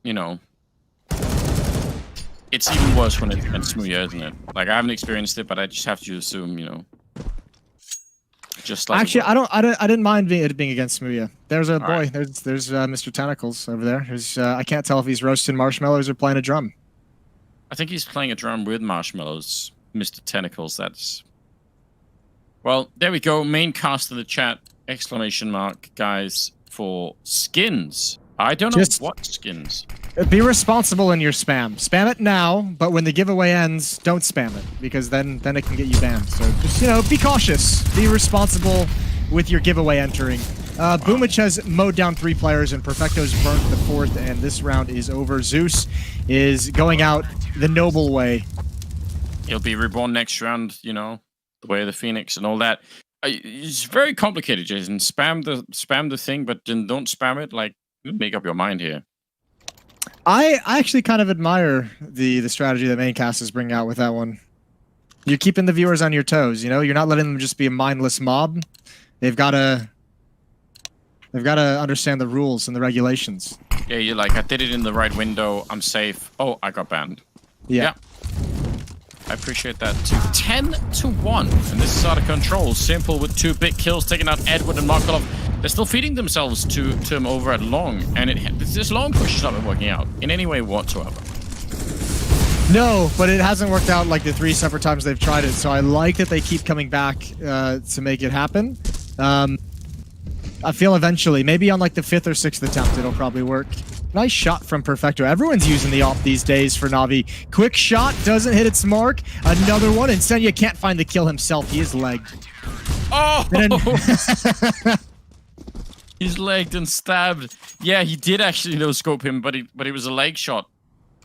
you know, it's even worse when it's against Smooya, isn't it? Like, I haven't experienced it, but I just have to assume, you know. Just like Actually, I didn't mind it being against Smooya. There's a All boy. right. There's Mr. Tentacles over there. I can't tell if he's roasting marshmallows or playing a drum. I think he's playing a drum with marshmallows, Mr. Tentacles. That's... Well, there we go. Main cast in the chat. Exclamation mark, guys, for skins. I don't know what skins. Be responsible in your spam. Spam it now, but when the giveaway ends, don't spam it, because then it can get you banned. So just, you know, be cautious. Be responsible with your giveaway entering. Boomich has mowed down 3 players, and Perfecto's burnt the 4th, and this round is over. Zeus is going out the noble way. He'll be reborn next round, you know, the way of the Phoenix and all that. It's very complicated, Jason. Spam the thing, but then don't spam it. Like, make up your mind here. I actually kind of admire the strategy that Maincast is bringing out with that one. You're keeping the viewers on your toes, you know? You're not letting them just be a mindless mob. They've got to understand the rules and the regulations. Yeah, you're like, I did it in the right window. I'm safe. Oh, I got banned. Yeah. I appreciate that too. 10-1, and this is out of control. Simple with 2 big kills, taking out Edward and Markolov. They're still feeding themselves to him over at Long, and this Long push has not been working out in any way whatsoever. No, but it hasn't worked out like the 3 separate times they've tried it, so I like that they keep coming back to make it happen. I feel eventually, maybe on like the 5th or 6th attempt, it'll probably work. Nice shot from Perfecto. Everyone's using the AWP these days for Na'Vi. Quick shot, doesn't hit its mark. Another one, and Senya can't find the kill himself. He is legged. Oh! He's legged and stabbed. Yeah, he did actually no-scope him, but it was a leg shot.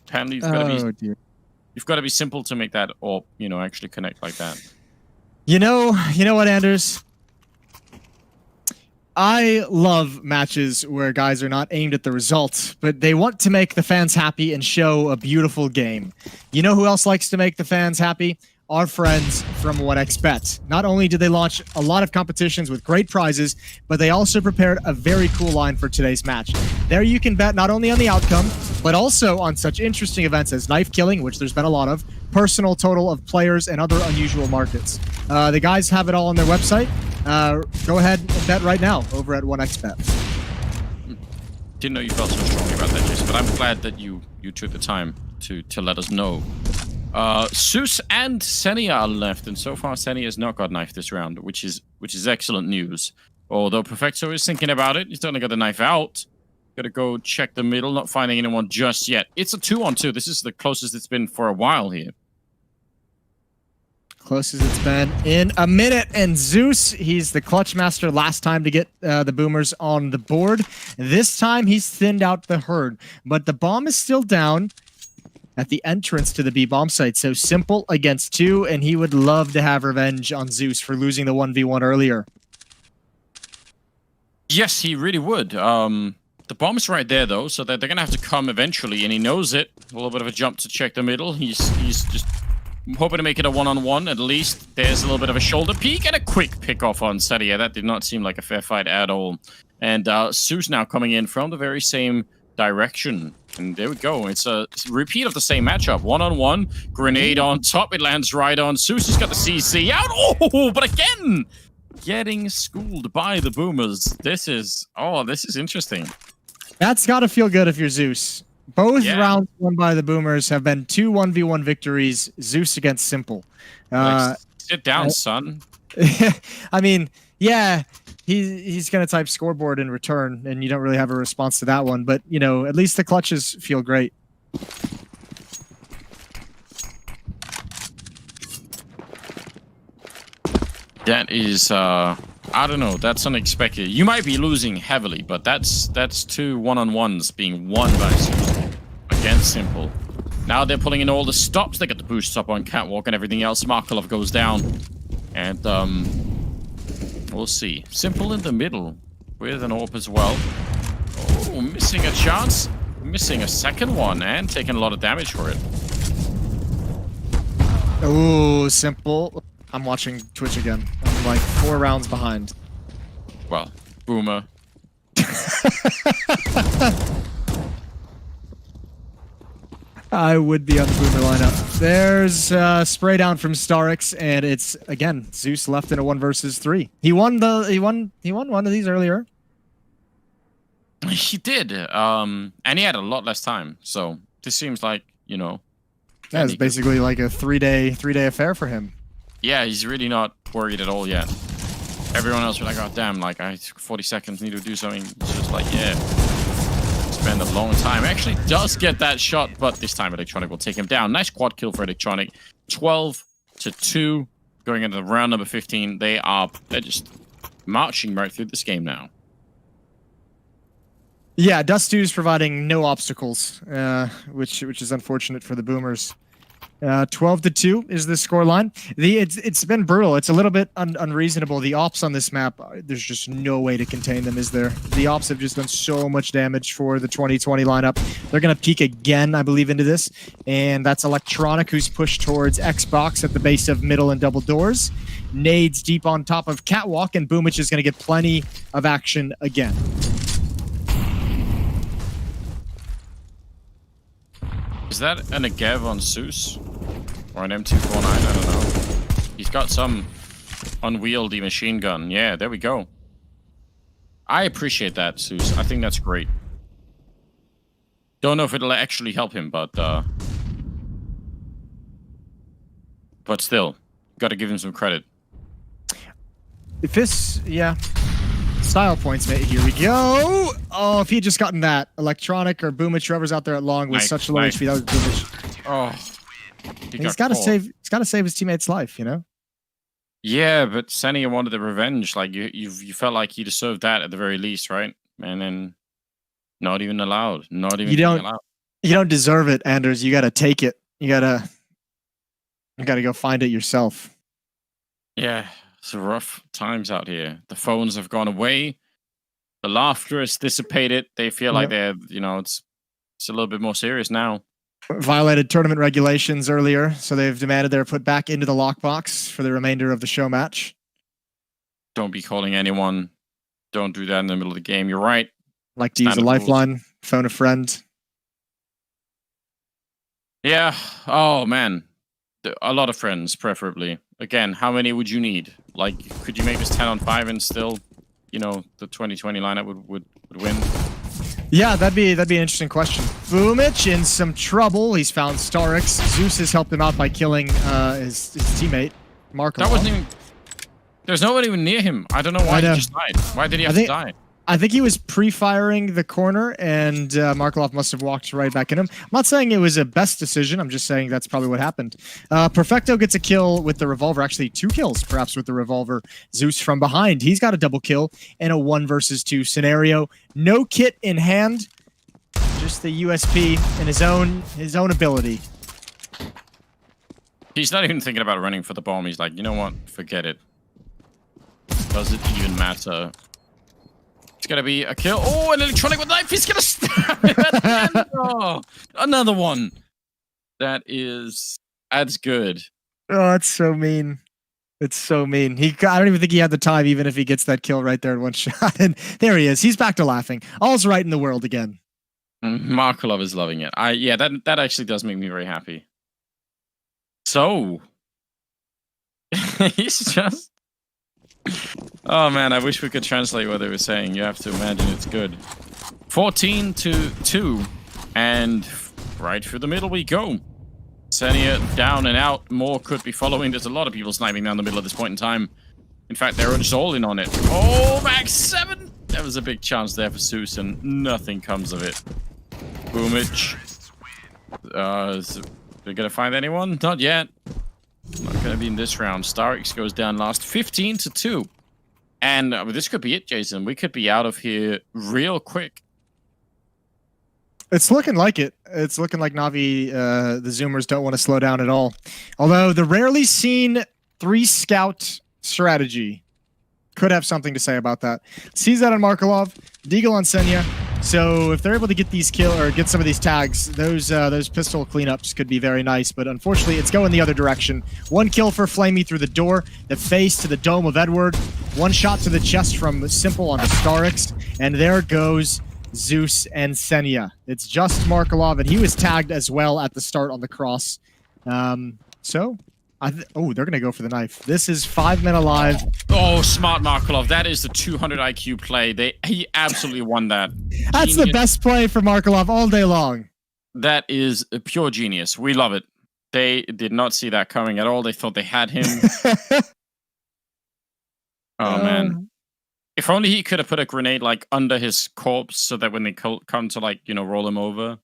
Apparently, you've got to be simple to make that AWP, you know, actually connect like that. You know what, Anders? I love matches where guys are not aimed at the result, but they want to make the fans happy and show a beautiful game. You know who else likes to make the fans happy? Our friends from 1xBet. Not only did they launch a lot of competitions with great prizes, but they also prepared a very cool line for today's match. There you can bet not only on the outcome, but also on such interesting events as knife killing, which there's been a lot of, personal total of players, and other unusual markets. The guys have it all on their website. Go ahead and bet right now over at 1xBet. Didn't know you felt so strongly about that, Jason, but I'm glad that you took the time to let us know. Zeus and Senia are left, and so far Senia has not got knife this round, which is excellent news. Although Perfecto is thinking about it, he's only got the knife out. Gotta go check the middle, not finding anyone just yet. It's a 2-on-2. This is the closest it's been for a while here. Closest it's been in a minute, and Zeus, he's the clutch master last time to get the boomers on the board. This time he's thinned out the herd, but the bomb is still down at the entrance to the B bomb site. So Simple against 2, and he would love to have revenge on Zeus for losing the 1v1 earlier. Yes, he really would. The bomb's right there, though, so that they're going to have to come eventually, and he knows it. A little bit of a jump to check the middle. He's just hoping to make it a one-on-one, at least. There's a little bit of a shoulder peek and a quick pick-off on Sadia. That did not seem like a fair fight at all. And Zeus now coming in from the very same direction. And there we go. It's a repeat of the same matchup. One-on-one, grenade on top. It lands right on. Zeus has got the CC out. Oh, but again, getting schooled by the boomers. This is interesting. That's got to feel good if you're Zeus. Both rounds won by the boomers have been 2 1v1 victories. Zeus against Simple. Sit down, son. I mean, yeah, he's going to type scoreboard in return, and you don't really have a response to that one. But, you know, at least the clutches feel great. That is, I don't know, that's unexpected. You might be losing heavily, but that's 2 one-on-ones being won by Zeus against Simple. Now they're pulling in all the stops. They got the boost up on Catwalk and everything else. Markolov goes down. And, we'll see. Simple in the middle with an AWP as well. Oh, missing a chance. Missing a second one and taking a lot of damage for it. Ooh, simple. I'm watching Twitch again. I'm like 4 rounds behind. Well, Boomer. I would be on the Boomer lineup. There's spray down from Starix, and it's again Zeus left in a 1 versus 3. He won one of these earlier. He did, and he had a lot less time. So this seems like, you know, Yeah, it's basically like a 3-day affair for him. yeah, he's really not worried at all yet. Everyone else was like, oh damn, like I took 40 seconds, need to do something. It's just like, yeah, spend a long time. Actually does get that shot, but this time Electronic will take him down. Nice quad kill for Electronic. 12-2, going into round number 15. They're just marching right through this game now. Yeah, Dust2's providing no obstacles, which is unfortunate for the Boomers. 12-2 is the scoreline. It's been brutal. It's a little bit unreasonable. The ops on this map, there's just no way to contain them, is there? The ops have just done so much damage for the 2020 lineup. They're going to peek again, I believe, into this. And that's Electronic, who's pushed towards Xbox at the base of middle and double doors. Nades deep on top of Catwalk, and Boomich is going to get plenty of action again. Is that a Negev on Zeus? Or an M249? I don't know. He's got some unwieldy machine gun. Yeah, there we go. I appreciate that, Zeus. I think that's great. Don't know if it'll actually help him, but still, gotta give him some credit. If this, yeah. Style points, mate. Here we go. Oh, if he had just gotten that. Electronic or Boomich, whoever's out there at long with such low HP, that was Boomich. Oh. He's got to save his teammate's life, you know? Yeah, but Senia wanted the revenge. Like, you felt like he deserved that at the very least, right? And then not even allowed. Not even allowed. You don't deserve it, Anders. You got to take it. You got to go find it yourself. Yeah. It's rough times out here. The phones have gone away. The laughter has dissipated. They feel like they're, you know, it's a little bit more serious now. Violated tournament regulations earlier, so they've demanded they're put back into the lockbox for the remainder of the show match. Don't be calling anyone. Don't do that in the middle of the game. You're right. Like to use a lifeline, phone a friend. Yeah. Oh, man. A lot of friends, preferably. Again, how many would you need? Like, could you make this 10-on-5 and still, you know, the 2020 lineup would win? Yeah, that'd be an interesting question. Boomich in some trouble. He's found Starix. Zeus has helped him out by killing his teammate, Markov. That wasn't even... There's nobody even near him. I don't know why he just died. Why did he have to die? I think he was pre-firing the corner, and Markov must have walked right back in him. I'm not saying it was a best decision. I'm just saying that's probably what happened. Perfecto gets a kill with the revolver. Actually, 2 kills, perhaps, with the revolver. Zeus from behind. He's got a double kill in a 1 versus 2 scenario. No kit in hand. Just the USP and his own ability. He's not even thinking about running for the bomb. He's like, you know what? Forget it. Does it even matter? It's gonna be a kill. Oh, an Electronic with knife. He's gonna stab it at the end. Oh, another one. That's good. Oh, that's so mean. It's so mean. I don't even think he had the time, even if he gets that kill right there in 1 shot. And there he is. He's back to laughing. All's right in the world again. Markolov is loving it. Yeah, that actually does make me very happy. So he's just... Oh man, I wish we could translate what they were saying. You have to imagine it's good. 14-2, and right through the middle we go. Senia down and out. More could be following. There's a lot of people sniping down the middle at this point in time. In fact, they're just all in on it. Oh, max 7! There was a big chance there for Zeus, and nothing comes of it. Boomich. They're gonna find anyone? Not yet. Not gonna be in this round. Starix goes down last, 15-2. And this could be it, Jason. We could be out of here real quick. It's looking like it. It's looking like Na'Vi, the Zoomers don't want to slow down at all. Although the rarely seen 3-scout strategy could have something to say about that. Sees that on Markolov, Deagle on Senia, So if they're able to get these get some of these tags, those pistol cleanups could be very nice. But unfortunately, it's going the other direction. 1 kill for Flamey through the door, the face to the dome of Edward, 1 shot to the chest from Simple onto Starix, and there goes Zeus and Senya. It's just Markelov, and he was tagged as well at the start on the cross. Oh, they're gonna go for the knife. This is 5 men alive. Oh, smart Markelov. That is the 200 IQ play. He absolutely won that. That's Genius. the best play for Markelov all day long. That is a pure genius. We love it. They did not see that coming at all. They thought they had him. Oh, man. If only he could have put a grenade like under his corpse so that when they come to like, roll him over,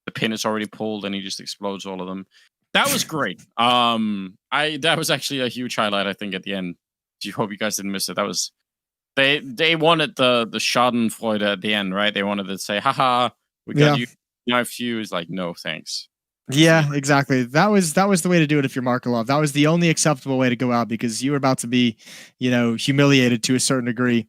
the pin is already pulled and he just explodes all of them. That was great. That was actually a huge highlight, I think, at the end. I hope you guys didn't miss it. That was they wanted the Schadenfreude at the end, right? They wanted to say, haha, we got you knifed you. It's like, no, thanks. Yeah, exactly. That was the way to do it if you're Markelov. That was the only acceptable way to go out because you were about to be, humiliated to a certain degree.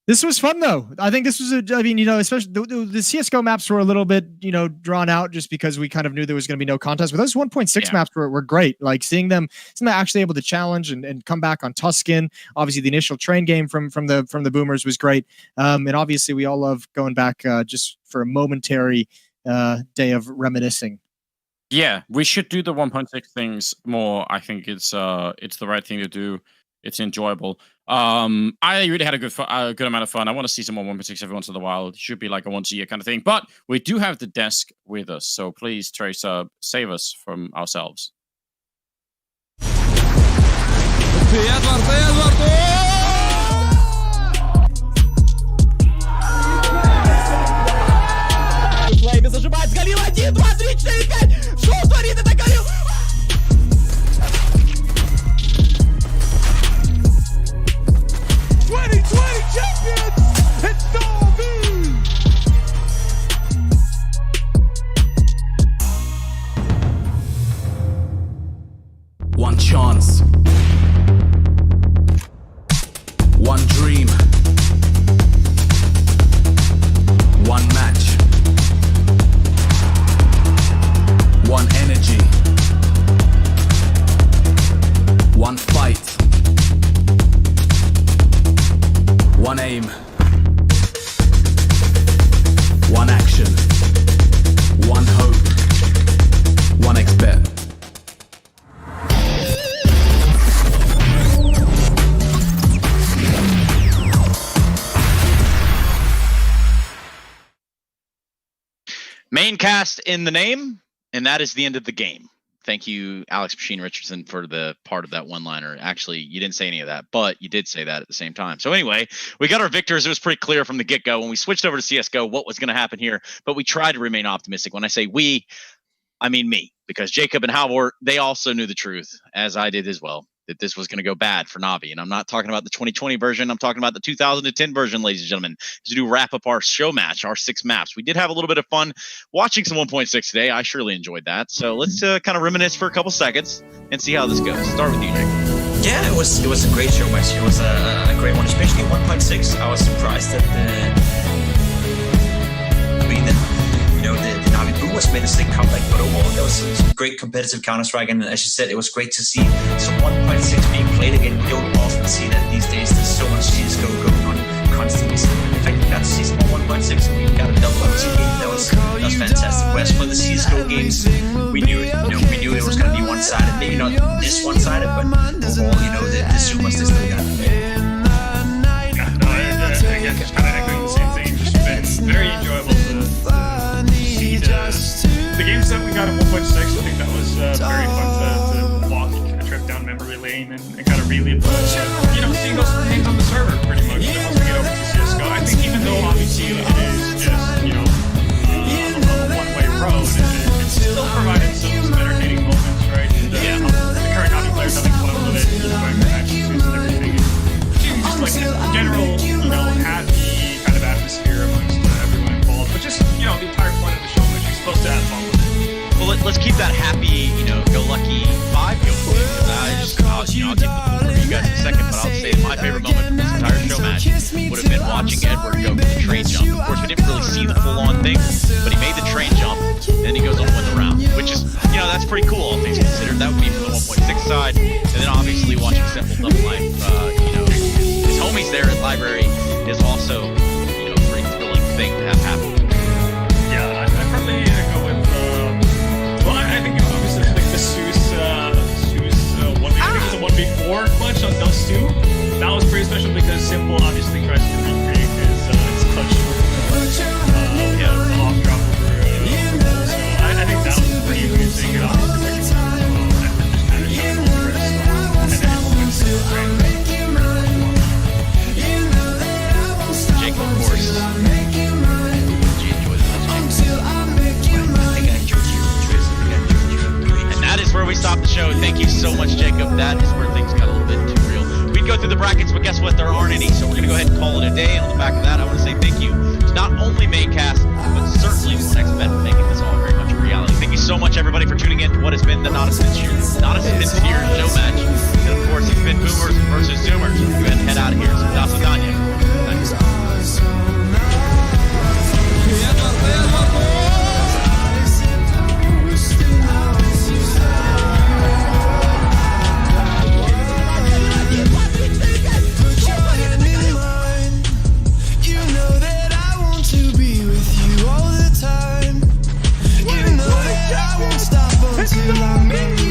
This was fun though. I think this was especially the CS:GO maps were a little bit, drawn out just because we kind of knew there was going to be no contest. But those 1.6 maps were great. Like seeing them actually able to challenge and come back on Tuscan. Obviously, the initial train game from the Boomers was great. And obviously, we all love going back just for a momentary day of reminiscing. Yeah, we should do the 1.6 things more. I think it's the right thing to do. It's enjoyable. I really had a good amount of fun. I want to see some more 1.6 every once in a while. It should be like a once a year kind of thing. But we do have the desk with us, so please, Tracer, save us from ourselves. Флейми зажимает, сгалил 1, 2, 3, 4, 5. Шоу творит, это Галил. 2020 champions, it's Na'Vi! One chance. One dream. One match. One energy. One fight. One aim. One action. One hope. One expert. Main cast in the name, and that is the end of the game. Thank you, Alex Machine Richardson, for the part of that one-liner. Actually, you didn't say any of that, but you did say that at the same time. So anyway, we got our victors. It was pretty clear from the get-go when we switched over to CSGO what was going to happen here, but we tried to remain optimistic. When I say we, I mean me, because Jacob and Halvor, they also knew the truth, as I did as well, that this was going to go bad for Na'Vi. And I'm not talking about the 2020 version. I'm talking about the 2010 version, ladies and gentlemen, to do wrap up our show match, our 6 maps. We did have a little bit of fun watching some 1.6 today. I surely enjoyed that. So let's kind of reminisce for a couple seconds and see how this goes. Start with you, Jacob. Yeah, it was a great show match. It was a great one, especially 1.6. I was surprised that the Na'Vi Boomers made a sick comeback, but overall there was some great competitive Counter-Strike, and as you said, it was great to see some 1.6 being played again. We don't often see that these days. There's so much CSGO going on constantly. So in fact, we got to see some more 1.6, and we got a double up team game. That was fantastic. Whereas for the CSGO games, we knew it was going to be one-sided. Maybe not this one-sided, but overall, the Zoomers they still got it. Again, just kind of echoing the same thing. Just been very enjoyable to see the games that we got in 1.6. I think that was very fun to walk a trip down memory lane and kind of relive, seeing those names on the server pretty much once we get over to CSGO. I think even though obviously it is just, a one-way road, it still provided some entertaining moments, right? The current Na'Vi players having fun with it, enjoying the matches and everything. Just like general, happy kind of atmosphere amongst everyone involved. But just, the entire point of the show, which you're supposed to have fun with it. Well, let's keep that happy, go-lucky vibe going. I'll keep the floor for you guys in a second, but I'll say my favorite moment from this entire show match would have been watching Edward go for the train jump. Of course, we pretty cool, all things considered. That would be from the 1.6 side. And then obviously watching Simple Double Life, his homies there at Library is also, a pretty thrilling thing to have happen. Yeah, I'd probably go with, I think obviously like the Zeus 1v, I think it was a 1v4 clutch on Dust 2. That was pretty special because Simple obviously tries to recreate his clutch off drop over. So I think that was pretty amazing. And Jake, of course. Did you enjoy the And that is where we stop the show. Thank you so much, Jacob. That is where things got a little bit too real. We'd go through the brackets, but guess what? There aren't any, so we're going to go ahead and call it a day. And on the back of that, I want to say thank you to not only Maincast, but certainly 1xBet for making this all very much a reality. Thank you so much, everybody, for tuning in to what has been the Not a Sincere show match. And of course, it's been Boomers versus Zoomers. Go ahead and head out of here. So, das Vidania. Until I make